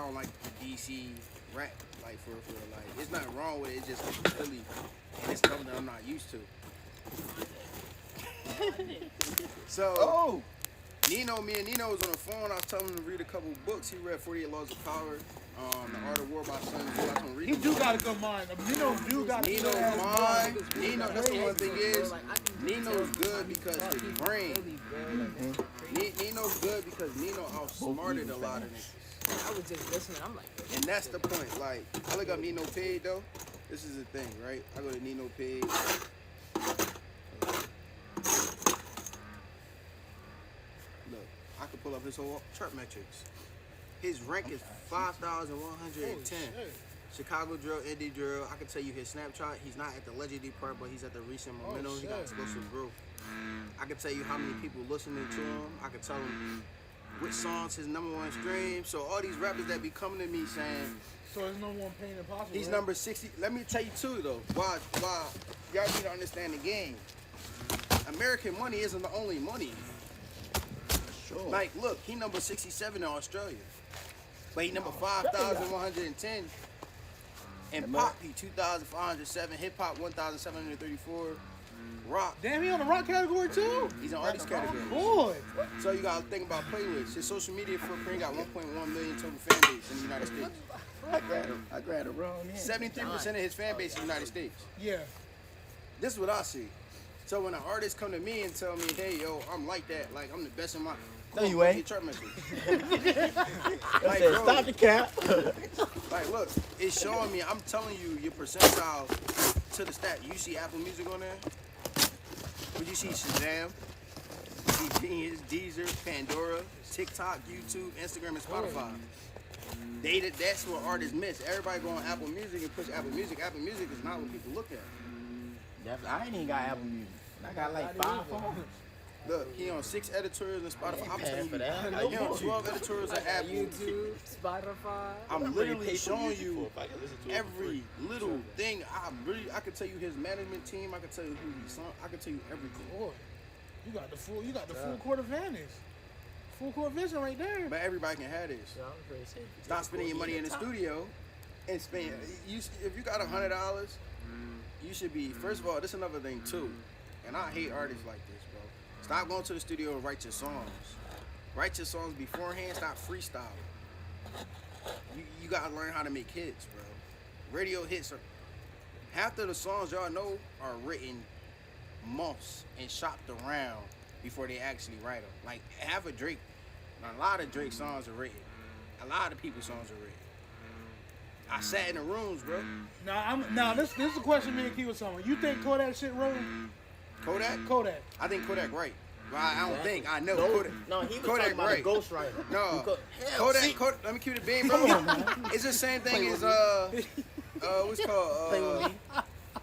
don't like DC rap. Like for real. Like it's nothing wrong with it. It's just Philly, and it's something that I'm not used to. So, me and Nino was on the phone. I was telling him to read a couple books. He read 48 Laws of Power, The Art of War by Sun Tzu. I told him to read he them do books. got a good mind. Nino do got a Nino's good ass mind. mind. Nino, that's the one thing is, Nino's good because his brain. Nino's good because Nino outsmarted a lot of niggas. I was just listening. I'm like, And that's the point. Like, I look up Nino Page though. This is the thing, right? I go to Nino Page. Look, I can pull up his whole chart metrics. His rank is 5,110. Chicago drill, indie drill. I can tell you his Snapchat. He's not at the legendary part, but he's at the recent momentum. He got explosive growth. I can tell you how many people listening to him. I can tell him which songs his #1 stream. So all these rappers that be coming to me saying So there's no one paying impossible. he's right? number 60. Let me tell you too though. Why y'all need to understand the game. American money isn't the only money. Sure. Like, look, he number 67 in Australia. But he number 5,110. And pop, he 2,507. Hip hop, 1,734. Rock, Damn, he on the rock category too. he's in artist category. Boy, So you gotta think about playlists. His social media footprint got 1.1 million total fan base in the United States. I grabbed a wrong hand. 73% of his fan base is the United States. yeah. This is what I see. So when an artist come to me and tell me, hey, yo, I'm like that, like I'm the best in my... No, you ain't. Your chart metrics. I Like, said, bro. stop the cap. Like, look, it's showing me, I'm telling you your percentile to the stat. You see Apple Music on there? Would you see Shazam? You see Genius, Deezer, Pandora, TikTok, YouTube, Instagram, and Spotify. That's what artists miss. Everybody go on Apple Music and push Apple Music. Apple Music is not what people look at. I ain't even got Apple Music. I got like 5 phones. Look, he on 6 editorials and Spotify. I'm paying telling for you, that. I he got on 12 editorials and Apple. YouTube, Spotify. I'm literally showing you every little thing. I can tell you his management team. I can tell you who he signed. I can tell you everything. Boy. You got the full court advantage. Full court vision right there. But everybody can have this. So I was ready to say, Stop spending your money in the studio and spend. If you got $100, you should be. First of all, this is another thing too, and I hate artists like this, bro. Stop going to the studio and write your songs. Write your songs beforehand. Stop freestyling. You gotta learn how to make hits, bro. Radio hits are half of the songs y'all know are written months and shopped around before they actually write them. Like half of Drake, a lot of Drake songs are written. A lot of people's songs are written. I sat in the rooms, bro. Now this is a question me and Key was talking. You think Kodak shit wrote? Kodak. I think Kodak right. But I don't think. I know No, Kodak. no, he was Kodak talking about right. a ghostwriter. No. Hell, see, Kodak, let me keep it being, bro. It's the same thing as what's it called? Play with me.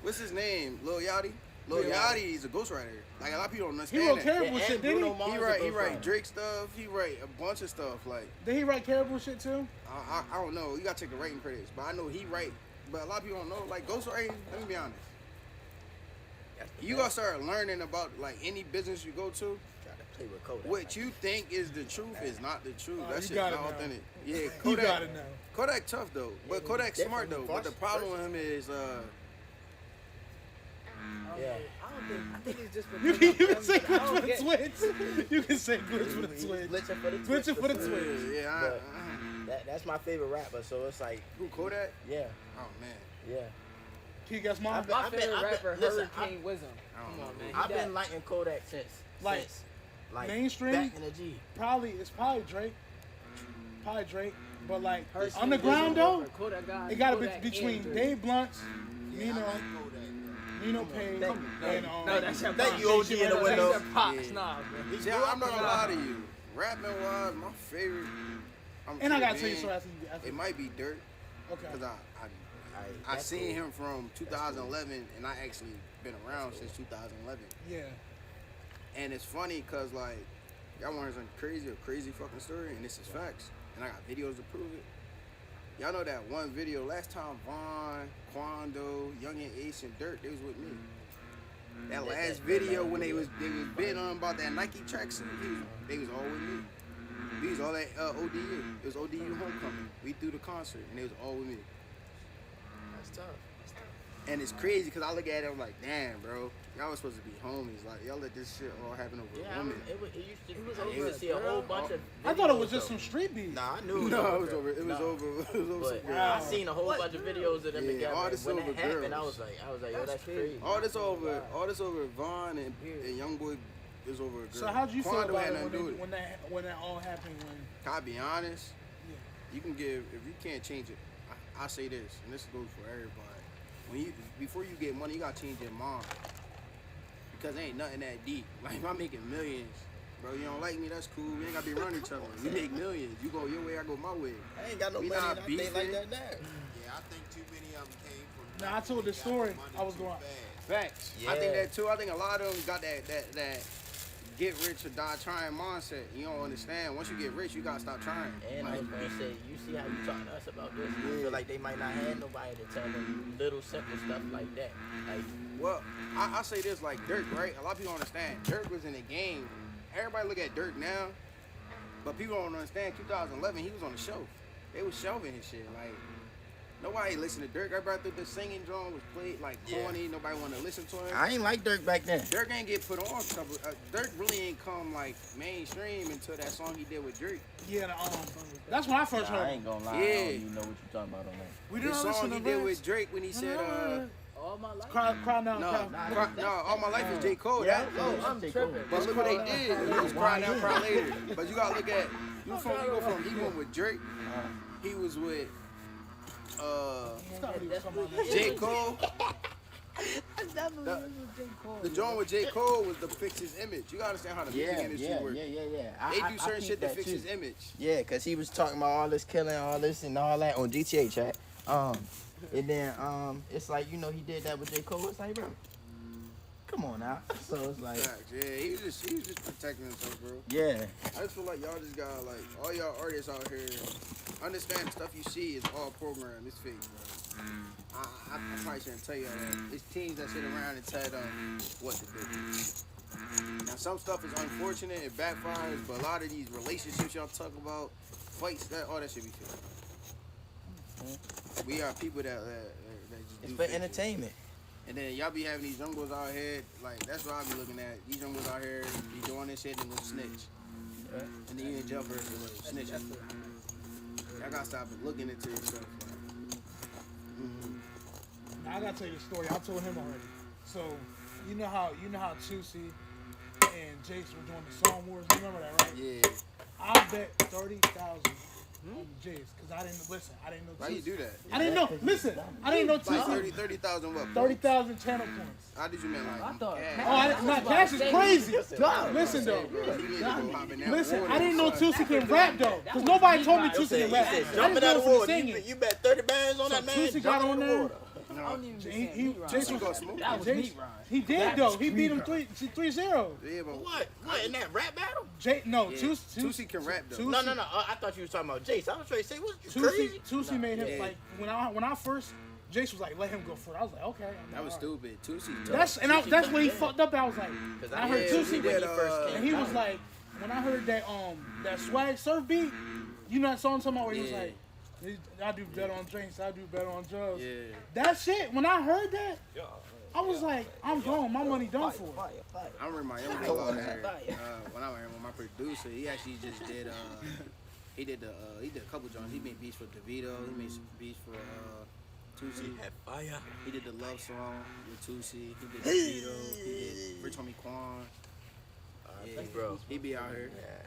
What's his name? Lil Yachty. Lil Yachty is a ghostwriter. Like a lot of people don't He understand wrote that. Caribou Yeah, shit, and didn't Bruno he? Mars He is a write ghostwriter. Drake stuff. He write a bunch of stuff. Like Did he write Caribou shit too? I don't know. You gotta check the writing credits, but I know he write. But a lot of people don't know. Like ghostwriting. Let me be honest. You gotta start learning about like any business you go to. Try to play with Kodak. What you think is the truth is not the truth. Oh, that you shit's got not it now. authentic. Yeah, You Kodak. got it now. Kodak tough though, but Kodak's smart though. definitely But the problem with him is Yeah. I think it's just You can say I glitch don't for the get- twins. You can say glitch for the He was twins. glitching for the Glitching for the twins. twins. yeah. That's my favorite rapper. So it's like, Who Kodak? yeah, Oh man, yeah. Can you guess mine? My favorite I've been- rapper, listen, Hurricane Wisdom. I don't Come on, know. man. I've been liking Kodak since like mainstream? back in the G. It's probably Drake. Probably Drake. But like Hurricane underground Wisdom though, over Kodak God, it gotta be Kodak between and Drake. Dave Blunts, Yeah, Nino, I like Kodak, bro. Nino Payne, Thank you. and No, that's your Thank pops. you, OG in the window. That's your pops. Yeah. Nah, bro. See, I'm not gonna lie to you. Rapping wise, my favorite. and I gotta tell you so after It might be Dirt, okay. cause I That's seen cool. him from 2011, and I actually been around since 2011. Yeah. And it's funny cause like y'all want to hear a crazy fucking story, and this is facts, and I got videos to prove it. Y'all know that one video last time Vaughn, Quando, Young and Ace, and Dirt, they was with me. That last video when they was bidding on about that Nike tracksuit, they was all with me. We was all at ODU. It was ODU homecoming. We threw the concert, and they was all with me. That's tough. And it's crazy because I look at it, I'm like, damn, bro, y'all was supposed to be homies. Like, y'all let this shit all happen over Yeah, a woman. it used to. was I over used a to see a whole girl? bunch of. I thought it was videos, just though. some street beef. Nah, I knew. No, it was over. Nah. But Wow. I seen a whole bunch of videos of them Yeah, together. all And this when over that happened, I girls. was like, yo, that's crazy. All this over Vaughn and Youngboy is over a girl. So how'd you feel Quando about had it nothing to do with it. when that all happened? When Can I be honest? Yeah. You can give, if you can't change it, I say this, and this goes for everybody. Before you get money, you gotta change your mind. Because ain't nothing that deep. Like if I'm making millions, bro, you don't like me, that's cool. We ain't gotta be around each other. We make millions. You go your way, I go my way. I ain't got no We money. not And I think like beefing. that now. Yeah, I think too many of them came from. Now, I told this got the story. money I was too going- fast. Facts. Yeah. I think that too. I think a lot of them got that get rich or die trying mindset. You don't understand. Once you get rich, you gotta stop trying. And I Like, was gonna say, you see how you talking to us about this? You feel like they might not have nobody to tell them little simple stuff like that. Like, well, I say this like Dirk, right? A lot of people don't understand. Dirk was in the game. Everybody look at Dirk now, but people don't understand. 2011, he was on the shelf. They was shelving his shit. Like nobody listened to Dirk. Everybody thought the singing drum was played like corny. Nobody wanted to listen to him. I ain't like Dirk back then. Dirk ain't get put on. Dirk really ain't come like mainstream until that song he did with Drake. yeah, that's when I first Nah, I heard. ain't gonna lie. Yeah. I don't even know what you talking about on that. We The didn't song listen he to did Vince. with Drake when he said, All my life. Cry now, no, cry. all my life is J. Cole. Yeah, That, I'm tripping. but look what they did. He was crying now, cry later. But you gotta look at, he went with Drake. He was with J. Cole. The joint with J. Cole was to fix his image. You gotta understand how the music industry works. yeah. They do certain shit to fix his image. Yeah, cause he was talking about all this killing, all this and all that on GTA chat. And then it's like, you know, he did that with J. Cole. It's like, bro, come on now. So it's like, Facts, yeah, he was just protecting himself, bro. yeah, I just feel like y'all just gotta like all y'all artists out here understand the stuff you see is all programmed. It's fake, bro. I probably shouldn't tell y'all that. It's teams that sit around and tell them what to do. Now some stuff is unfortunate, it backfires, but a lot of these relationships y'all talk about, fights, all that shit be fake. We are people that just It's do for fake shit. entertainment. And then y'all be having these young boys out here, like that's what I be looking at. These young boys out here be doing this shit and gonna snitch. And then you in jail for snitching. Y'all gotta stop looking into yourself. Now I gotta tell you a story. I told him already. So you know how Chusi and Jace were doing the Song Wars. You remember that, right? Yeah. I bet 30,000 on Jace because I didn't listen. I didn't know. Why you do that? I didn't know. Listen, I didn't know Like Chusi. 30,000 what? 30,000 channel points. How did you mean like? I thought Cash is crazy. Listen though. Listen, I didn't know Chusi can rap though, because nobody told me Chusi can rap. I didn't Jumping know out it of from the water. singing. You bet 30 bands on So that man. Chusi got jumping on in the there. water. I don't even be saying He Jason got smooth. That was Jace- meat rhyme. He did though. He beat him 3-0. Yeah, but What? What in that rap battle? No, yeah. Chusi Tusi can rap though. Tusi- No. I thought you was talking about Jace. I was trying to say, what? You crazy? Tusi made him Yeah. like when I first Jace was like let him go first. I was like okay. I'm That was like, all stupid. Tusi right. tough. That's when he fucked up. I was like, Because I heard Yeah, Tusi he when did, he first came. and he was like, when I heard that Swag Surf beat, you know that song I'm talking about where he was Yeah. like, I do better on drinks, I do better on drugs. Yeah. That shit, when I heard that, I was like, I'm gone, my money done for. I remember my young boy out there. When I was with my producer, he actually just did. He did a couple joints. He made beats for DeVito. He made some beats for Tusi. Fire. He did the love song with Tusi. He did DeVito. He did Rich Homie Quan. Yeah, bro. He be out here. Yeah.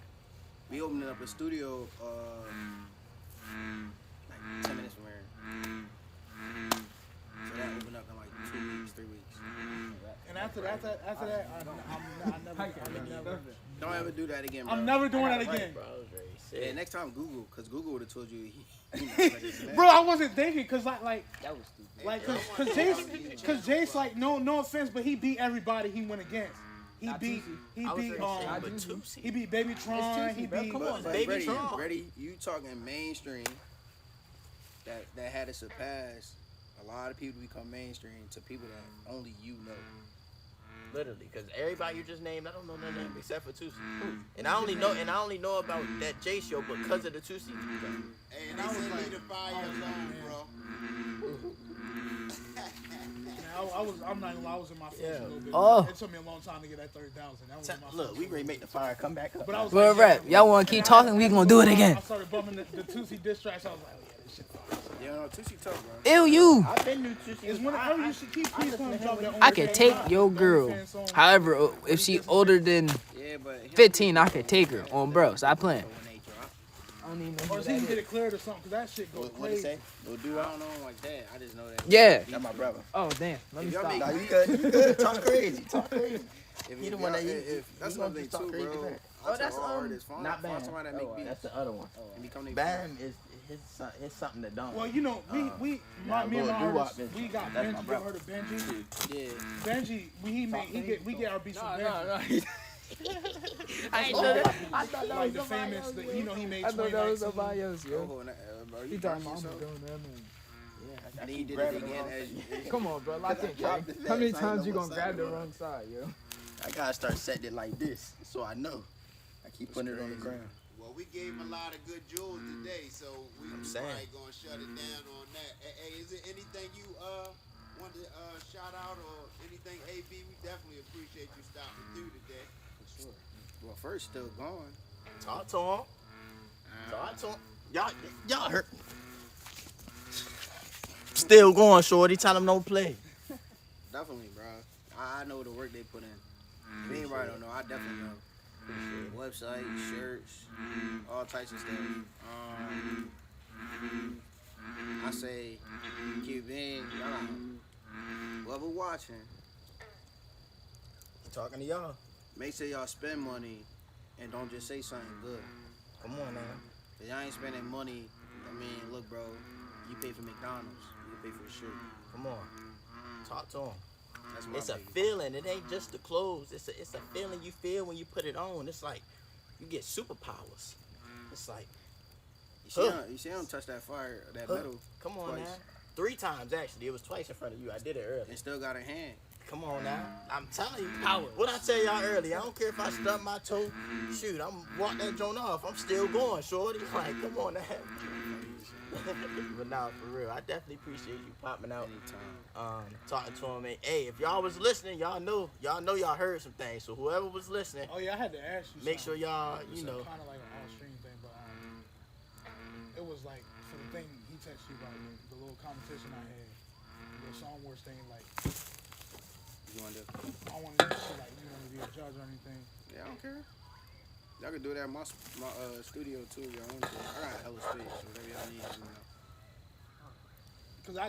We opening up a studio like 10 minutes from here. So that opened up in like 2 weeks, 3 weeks. And after that, I never. Don't ever do that again, bro. I'm never doing that again. Bro, I was ready to Yeah, say. next time Google, because Google would have told you. He Bro, I wasn't thinking, cause That was stupid. cause Jace, like, no offense, but he beat everybody he went against. He beat he beat Baby Tron. He beat. Come on, But Baby Brady, Tron. Brady, you talking mainstream that had to surpass a lot of people to become mainstream to people that only you know. Literally, because everybody you just named, I don't know their name except for Tusi. And I only know about that J show because of the Tusi. Hey, and they said leave the fire alone, bro. I'm not gonna lie, I was in my feelings a little bit. Oh. It took me a long time to get that 30,000. That was in my Look, feelings. we ready to make the fire come back up. But I was Well, like, rap. Y'all want to keep talking? We gonna do it again. I started bumming the Tusi diss tracks. I was like, oh yeah, this shit fire. Yeah, no, Tusi tough, bro. Ew, you. I've been new Tusi. It's whenever you should keep please come drop that I could take your girl. However, if she older than Yeah, but 15, I could take her on bro. Stop playing. when they drop, I don't even know Or who so you that can get is. it cleared or something, because that shit goes What it crazy. say? I don't know him like that. I just know that. Yeah. That's my brother. Oh, damn. Let me If y'all stop. make- Nah, you good. You good. Talk crazy. Talk crazy. If, He the if one y'all- that you- if that's you gonna something just talk too, crazy bro. back. I tell that's, all artists, find not find Bam. somebody that make beats That's the other one. and become their Bam is his something that don't. Well, you know, me and my Lord artists, Doo-Wop is- we got that's my Benji. You brother. heard of Benji? Yeah. Benji, we get our beats from Benji. No. I ain't know that. I thought that Like was the somebody famous, else. he made I thought that was 2019. somebody else, yo. Oh, bro, He you talking talking about I'm yourself. doing that, man. And then he did it again as Come on, bro. Lock in, dropped Trey. it How many fast. I ain't times you know gonna what grab side the it was. wrong side, yo? I gotta start setting it like this, so I know. I keep putting it on the crazy. ground. Well, we gave him a lot of good jewels today, so we I'm probably saying. gonna shut it down on that. Hey, is there anything you want to shout out or anything, AB? We definitely appreciate you stopping through today. For sure. Well, first, still going. Talk to him. Talk to him. Y'all hurt me. Still going, shorty. Tell him don't play. Definitely, bro. I know the work they put in. If anybody don't know, I definitely know. Website, shirts, all types of stuff. I say, keep in, y'all, whoever watching, Talking to y'all. make sure y'all spend money and don't just say something good. Come on now. If y'all ain't spending money, I mean, look, bro, you pay for McDonald's, you pay for the shirt. Come on. Talk to him. That's my It's a biggie. feeling. It ain't just the clothes. It's a feeling you feel when you put it on. It's like you get superpowers. It's like, You see him touch that fire, that metal, come on twice. now. 3 times actually. It was twice in front of you. I did it earlier. and still got a hand. Come on now. I'm telling you. Power. What I tell y'all earlier, I don't care if I stub my toe. Shoot, I'm walk that joint off. I'm still going, shorty. Like, come on now. But nah, for real, I definitely appreciate you popping out, talking to him. And hey, if y'all was listening, y'all know y'all heard some things. So whoever was listening, Oh yeah, I had to ask you. make sure y'all, you know. Kind of like an on-stream thing, but it was like for the thing he texted you about the little competition I had, the little Song Wars thing. Like, You want to? I wanted to see like you want to be a judge or anything. Yeah, I don't care. Y'all can do that in my studio too if y'all want to. I got hella space, so whatever y'all need, you know.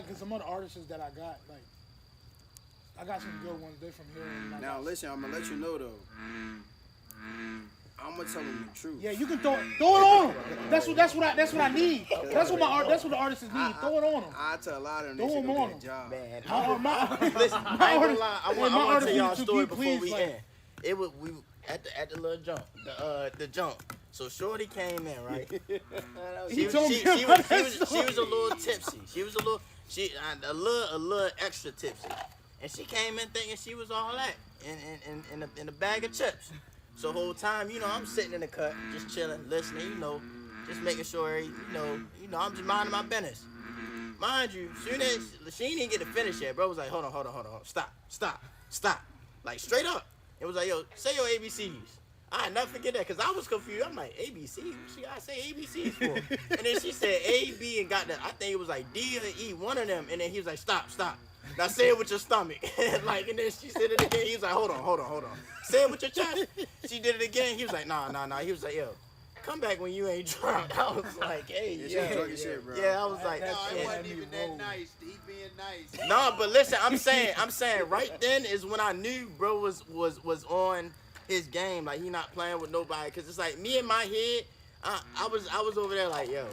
Cause some other artists that I got, like, I got some good ones. They from here. And I Now got- listen, I'm gonna let you know though. I'm gonna tell them the truth. Yeah, you can throw it on them. That's what I need. That's what the artists need. Throw it on them. I tell a lot of them Throw they should them go on get a job. Man, listen, I ain't gonna lie. I want to tell y'all a story before please, we like- end. It was we at the little jump, the jump. So Shorty came in, right? He told me about that she was a little tipsy. She was a little extra tipsy, and she came in thinking she was all that in a bag of chips. So whole time, you know, I'm sitting in the cut, just chilling, listening, you know, just making sure, you know, I'm just minding my business. Mind you, soon as she didn't even get to finish yet, bro was like, hold on, stop, like straight up. It was like, yo, say your ABCs. I never forget that because I was confused. I'm like, ABC? What she gotta say ABCs for? And then she said A, B, and got the, I think it was like D or E, one of them. And then he was like, stop. Now say it with your stomach. Like, and then she said it again. He was like, hold on. Say it with your chest. She did it again. He was like, nah. He was like, yo, come back when you ain't drunk. I was like, hey, Yeah, she drunk as shit, bro. Yeah, I was like, No, it yeah. wasn't even that nice. He being nice. No, but listen, I'm saying right then is when I knew bro was on his game. Like he not playing with nobody. Cause it's like me in my head, I was over there like, yo,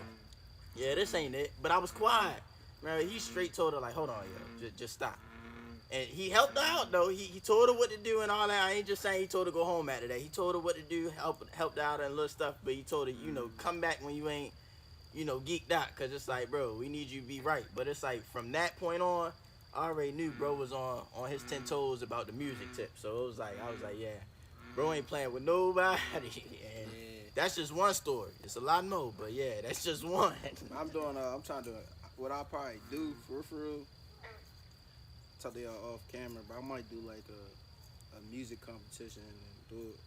yeah, this ain't it. But I was quiet. Man, he straight told her like, hold on, yo, just stop. And he helped her out though. He told her what to do and all that. I ain't just saying he told her to go home after that. He told her what to do, helped out and little stuff. But he told her, you know, come back when you ain't, you know, geeked out. Cause it's like, bro, we need you to be right. But it's like from that point on, I already knew bro was on his 10 toes about the music tip. So it was like, I was like, yeah, bro ain't playing with nobody. And that's just one story. It's a lot more, but yeah, that's just one. I'm trying to do what I'll probably do for real. Tell y'all off camera, but I might do like a music competition and do it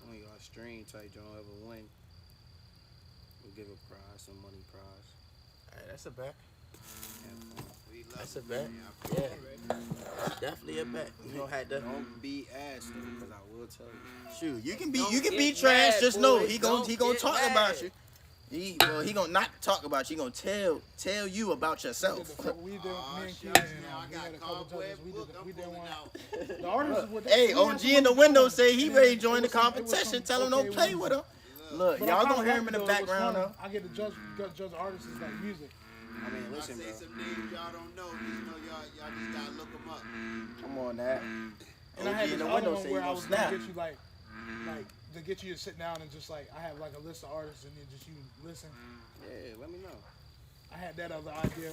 on y'all stream type. Y'all ever win, we'll give a prize, some money prize. Hey, that's a bet. Have fun. We love That's a it, bet. man. Yeah, that's definitely a bet. You don't have to. Don't be ass though, because I will tell you. Shoot, you can Don't be get trash. mad, Just know boys. he gonna Don't talk get about mad. you. He gonna not talk about you. He gonna tell you about yourself. We did, me and Shucks, Keith, now and I we got had a couple cobweb judges. book. We I'm did pulling one. out. The artists was Hey, we had OG some in the other window ones, say he and ready then to join it the was some- it was competition. some Tell him okay don't play ones. with him. Look, But y'all I gonna kinda hear him in the like it, though. It was background fun. though. I get to judge artists like music. I mean, I listen, say bro. some names y'all don't know. Just know y'all just gotta look them up. Come on now. And I had OG in this the other window one say he where I gonna was gonna snap. get you like to get you to sit down and just like I have like a list of artists and then just you listen. Yeah, let me know. I had that other idea.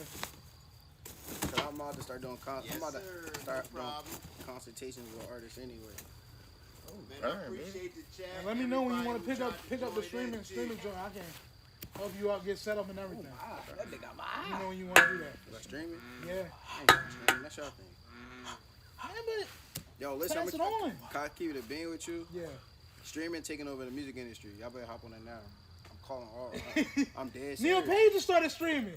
Cause I'm about to start doing Yes, I'm about sir. to No start doing problem. consultations with artists anyway. Man, Burn, I appreciate the chat. And let me know when you want to Everybody pick who up the tried to join streaming in, joint. I can help you out, get set up and everything. That nigga got my You eye. know when you want to do that. Like streaming? Yeah. I ain't gonna stream. That's your thing. Yo, listen, Pass it on. Can I keep it a bean with you? Yeah. Streaming taking over the music industry. Y'all better hop on that now. I'm calling all. I'm dead serious. Neil Page just started streaming.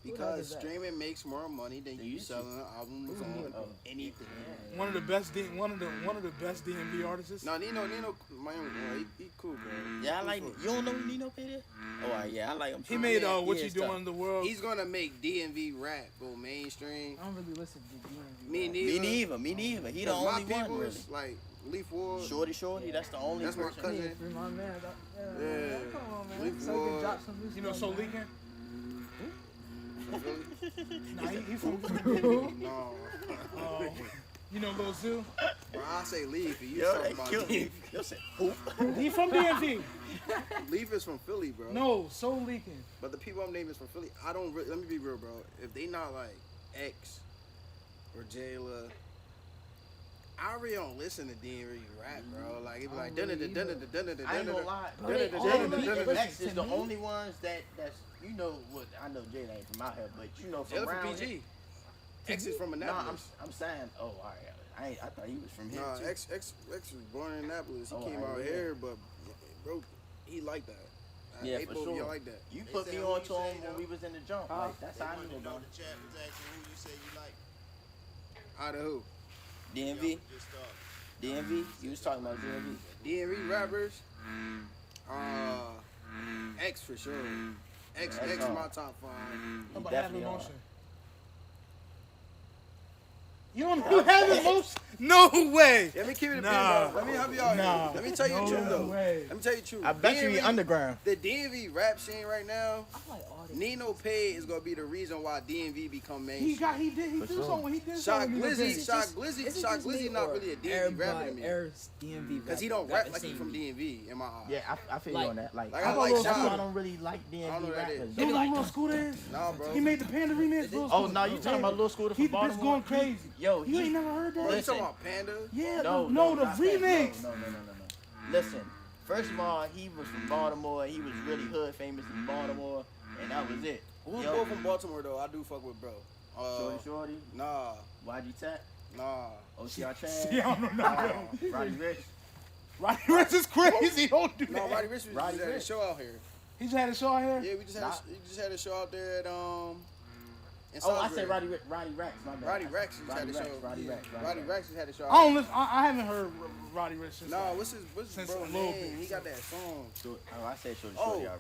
Because streaming makes more money than you selling an album on anything. One of the best DMV artists. No, Nino, my he cool, bro. Yeah, I like it. You don't know who Nino Pay is? Oh, yeah, I like him too. He made Yeah, What yeah, You stuff. Doing in the World. He's gonna make DMV rap go mainstream. I don't really listen to DMV. Me neither. Me neither. He the Cause my only one, really. people's like Leaf Ward. Shorty, that's the only That's my person. cousin. Free my man. Yeah. Come on, man. Leaf So we can Ward. drop some new You know, stuff, So man. Leakin'? Nah, he from No. you know Lil Zoo? Bro, I say Leaf. And you Yo, talking they about killed me. Leaf. Yo said, who? He from DMV. Leaf is from Philly, bro. No, So Leakin'. But the people I'm naming is from Philly. I don't. Let me be real, bro. If they not like X or Jayla I really don't listen to DMV rap, bro. Like it be like I ain't gonna lie. Bro, they all Jay listen and X to is the me. only ones that's you know what I know Jay ain't from out here, but you know from They're from around PG. X is from No, Annapolis. I'm saying. Oh, all right. I thought he was from here Nah, too. X was born in Annapolis. He Oh, came alright, out yeah. here, but bro, he like that. Yeah, They for both sure. y'all like that. You They put said me who on you to him say, when though? we was in the jump. Huh? Like that's They how I wanted knew to know about the chat was asking who you say you like. Out of who? DMV. Y'all just start. DMV. You was talking about DMV. DMV rappers. X for sure. X That's X hard. my top 5. How about definitely Have on. Emotion? You don't know Have Emotion? No way. Let me keep it a Nah. beat, bro. Let me help you out Nah. here. Let me tell you the No truth though. way. Let me tell you the truth. I bet you he DMV underground. The DMV rap scene right now, I like all these. Nino Pay is gonna be the reason why DMV become mainstream. He did For sure. something. He did Shock something. with Nino Glizzy, Pay. Shock Glizzy not really a DMV rapper to me. Because he don't rap like he from DMV in my eyes. Yeah, I feel Like- you on that. Like, Like, I I like that's why Shock. I don't really like I don't know DMV who that rappers. is. You know like- Lil Scooter is? Nah, bro. He made the Panda remix. Lil Oh Scooter. no, you talking about Lil Scooter from He bitch Baltimore? going crazy. Yo, You ain't he, never heard Bro, that? you Listen. talking about Panda? Yeah, no, the not that. remix. No. Listen, first of all, he was from Baltimore. He was really hood famous in Baltimore, and that was it. Who's Yo. both from Baltimore though? I do fuck with bro. Shorty, Nah, YG Tech, nah. OCR See, I Chad, don't know nothing. Roddy Rich. Roddy Rich is crazy. Don't do No, that. Roddy Rich was Roddy just had a Rich. show out here. He just had a show out here. Yeah, we just had a show out there at in Oh, I Salisbury. said Roddy Rex. My bad. Roddy Rex just had Roddy a Rex. show. Roddy yeah. Rex. Roddy Rex just had a show. I don't listen. I haven't heard Roddy Rich since. No, like- what's his Since bro a little name? bit. He got that song. Oh, I said Shorty Oh, already.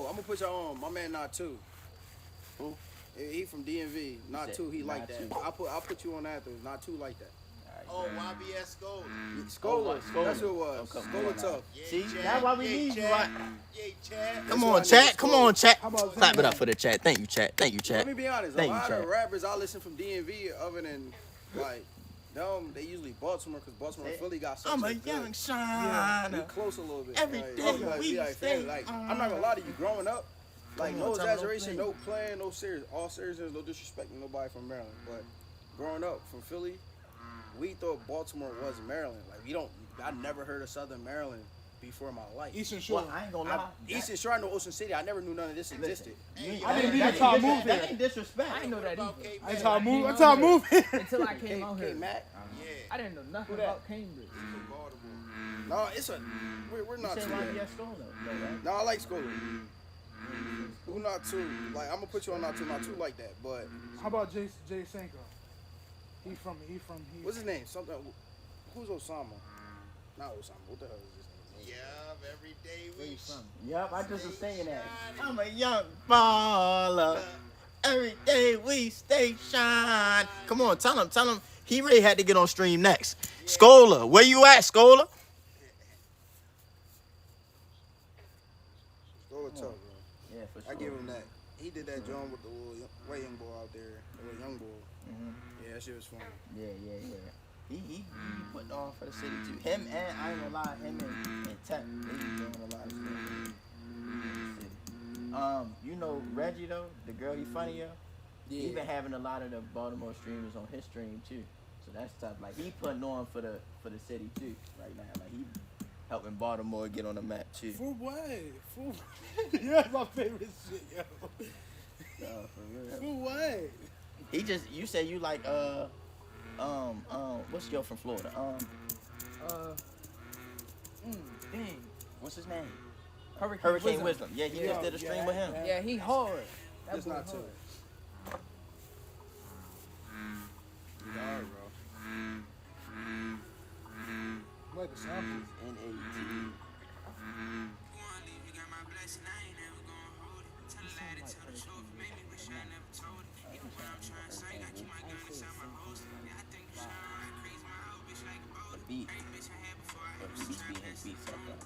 I'm gonna put y'all on. My man Not Two. Who? He from DMV. Not said Two. He like Not that. Two. I'll put you on after. Not Two like that. Oh, YBS Gold. Scola. Scola. That's who it was. Okay, Scola come on tough. Yeah, See, Chad. that's why we Yeah, need you. Chad. Right? Yeah, Chad. Come That's on, why I chat. know Come Scola. on, chat. How about Clap it Zach? up for the chat. Thank you, chat. Thank you, chat. Let me be honest. Thank a you, lot Chad. of rappers I listen from DMV, other than like them, they usually Baltimore because Baltimore and Philly got such I'm a a good. young We shiner. close a little bit. Every like, day like, we like, stay like, I'm not gonna lie to you. Growing up, like Come no on, tell me, exaggeration, don't no playing, no serious, all seriousness, no disrespect to nobody from Maryland. But growing up from Philly, we thought Baltimore was Maryland. Like I never heard of Southern Maryland before in my life. Eastern Shore. Well, I ain't gonna lie. Eastern Shore, I know Ocean City. I never knew none of this existed. You- I didn't that- even try to that- move That here. ain't disrespect. I didn't know that About either. K-Mac. That's how I move. Came That's out how I here. move here. Until I came out K here. Mac. Yeah, I didn't know nothing that? about Cambridge. from Baltimore. No, it's a. We're You not said too bad. YBS School though, right? No, I like Scola. Who not too? Like I'm gonna put you on not too like that. But How about Jay Senko? He what's his name? Something. Who's Osama? Not Osama. What the hell is this name? Yeah, every day we Yep, I just was saying that. I'm a young baller. Every day we stay shine. Come on, tell him. He really had to get on stream next. Scola, where you at, Scola? Scola tough, bro. Yeah, for sure. I give him that. He did that joint with the little white young boy out there, the little young boy. Yeah, that shit was fun. Yeah. He putting on for the city too. Him and I ain't gonna lie, him and Tech, they be doing a lot of stuff. in the city. You know Reggie though, the girl he funny yo. Yeah. He been having a lot of the Baltimore streamers on his stream too. So that's tough. Like he putting on for the city too right now. Like he helping Baltimore get on the map too. For what? Yeah, that's my favorite shit, yo. No, for real. For what? He just you say you like what's yo from Florida? Dang. What's his name? Hurricane Wisdom. Yeah, he just did a stream with him. Yeah, he hard. That Just boy not too. hard. He's hard, bro. I like the sample. N-A-T. The beat. But the beat his beats like that.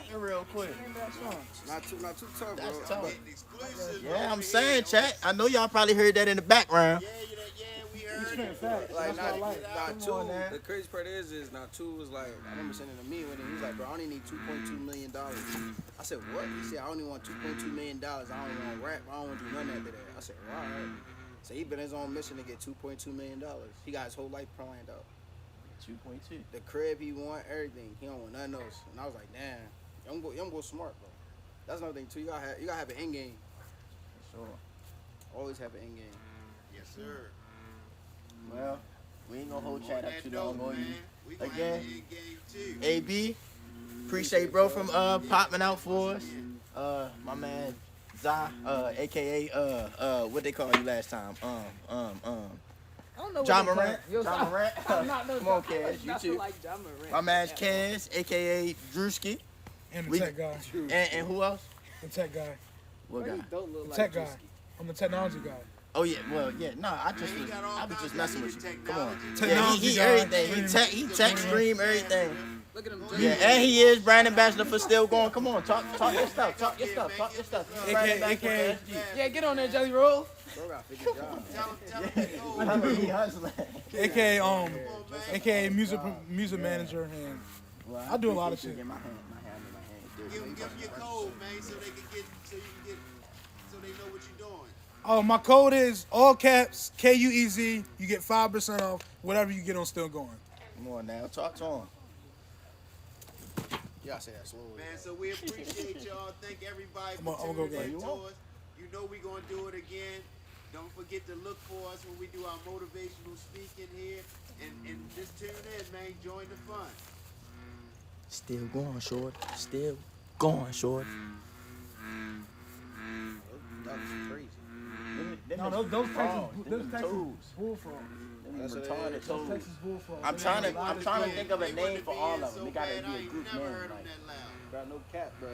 talking real quick. Not too tough, bro. That's tough. Getting exclusive. Yeah, over I'm here, saying, though. chat. I know y'all probably heard that in the background. Yeah, we heard Spitting it. facts. Like, That's what I not, like. not Come on, two. man. The crazy part is not two was like, I remember sending to me when he was like, bro, I only need $2.2 million. I said, what? He said, I only want $2.2 million. I don't want rap. I don't want to do nothing after that. I said, all right. So he been on his own mission to get $2.2 million. He got his whole life planned out. 2.2. The crib he want, everything. He don't want nothing else. And I was like, damn, young boy smart, bro. That's another thing too. You gotta have an end game. Sure. Always have an end game. Yes, sir. Well, we ain't gonna hold chat up That too dope, long on man. you. We gonna Again. have the end game too. AB, appreciate bro from popping out for us. My man Za, aka what they call you last time? I don't know what John they call Morant. it. Yo, John Morant. I'm not no Come on, John- I'm Kaz, you not too. like John Morant. My man Yeah. Kaz, aka Drewski, And the We- tech guy. and who else? The tech guy. What Bro, guy? you don't look The like tech guy. Drewski. I'm the technology guy. Oh yeah, well yeah, no, I Man, he got all was kinds just of messing with you. technology. Come on. Technology Yeah, he guy. everything. He tech stream everything. Look at him. Yeah, and he is brand ambassador for Still Going. Come on, talk your stuff. Talk your stuff. He's brand ambassador for SG. Yeah, get on there, Jelly Roll. Bro got 50 jobs. Tell him to go. I mean, he hustling. AKA AKA music manager, and Well, I do a lot of appreciate shit. you getting my hand in my hand. Give them your code, man, so they can get, so they know what you're doing. Oh, my code is all caps KUEZ. You get 5% off whatever you get on Still Going. Come on now, talk to him. You gotta say that slowly. Man, so we appreciate y'all. Thank everybody I'm for gonna go tuning get in it. to us. You know we gonna do it again. Don't forget to look for us when we do our motivational speaking here. And just tune in, man. Join the fun. Still going, short. Still going, short. That was crazy. No, those Texas bullfrogs. That's what it retarded is. toes. Texas bullfrogs. I'm trying to think of a They name wouldn't for be all in of them. so It gotta bad, be I a ain't group never name. heard them Like, that loud. Bro, no cap, bro.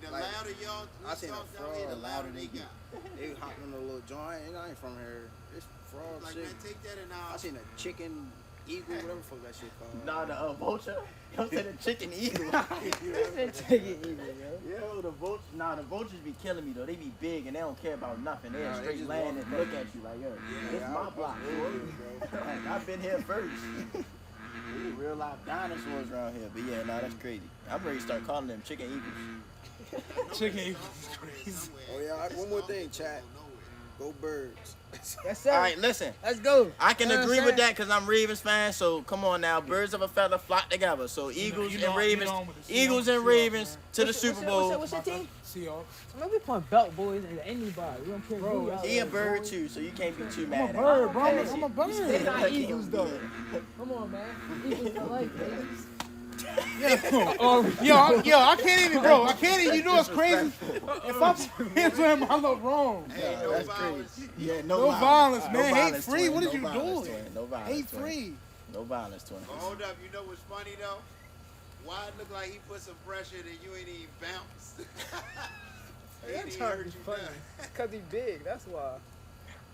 The Like, louder y'all I seen a talk down here, the frog. louder they got. They hopping on a little joint, and I ain't from here. It's frog Like, shit. man, take that in our... I seen a chicken eagle, whatever the fuck that shit called. nah, the vulture. You said the chicken eagle. Yo, the vultures. Nah, the vultures be killing me though. They be big and they don't care about nothing. They Nah, they straight just land walk and look at you like, yo, this is my block. Like, I've been here first. Real life dinosaurs around here, but yeah, nah, that's crazy. I'm ready to start calling them chicken eagles. Chicken eagles is crazy. Oh yeah, one more thing, chat. Go Birds. Yes, sir. All right, listen. Let's go. I can You know what agree I'm with saying? that because I'm Ravens fan. So come on now, birds of a feather flock together. So Eagles you know- and Ravens, you know with the Eagles Seahawks, and Ravens to the What's Super your- Bowl. What's your team? Seahawks. Man, we playing belt boys and anybody. We don't care Bro, who y'all He a is, bird boys. too, so you can't be too I'm mad a at him. bird, bro. And I'm a They bird. not Eagles though. Come on, man. Eagles for life, baby. Yo, I can't even, bro. I can't even. You know what's crazy? If I'm saying something, I look wrong. Hey, no That's violence. crazy. Yeah, No violence, man. No Hate violence, free. twin. What is No you violence, doing? twin. No violence, Hate twin. free. No violence, twin. But hold up, you know what's funny though? Why it look like he put some pressure and you ain't even bounced? He ain't That's even hurt hard you funny. none. Cause he big, that's why.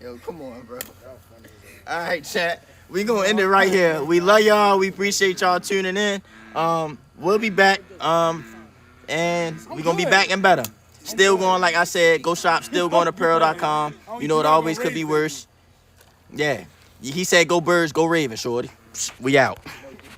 Yo, come on, bro. That was funny as hell. All right, chat. We gonna end it right here. We love y'all. We appreciate y'all tuning in. We'll be back. And we gonna be back and better. Still going, like I said. Go shop. Stillgoingapparel.com. You know it always could be worse. Yeah. He said, "Go Birds, go Ravens, shorty." We out.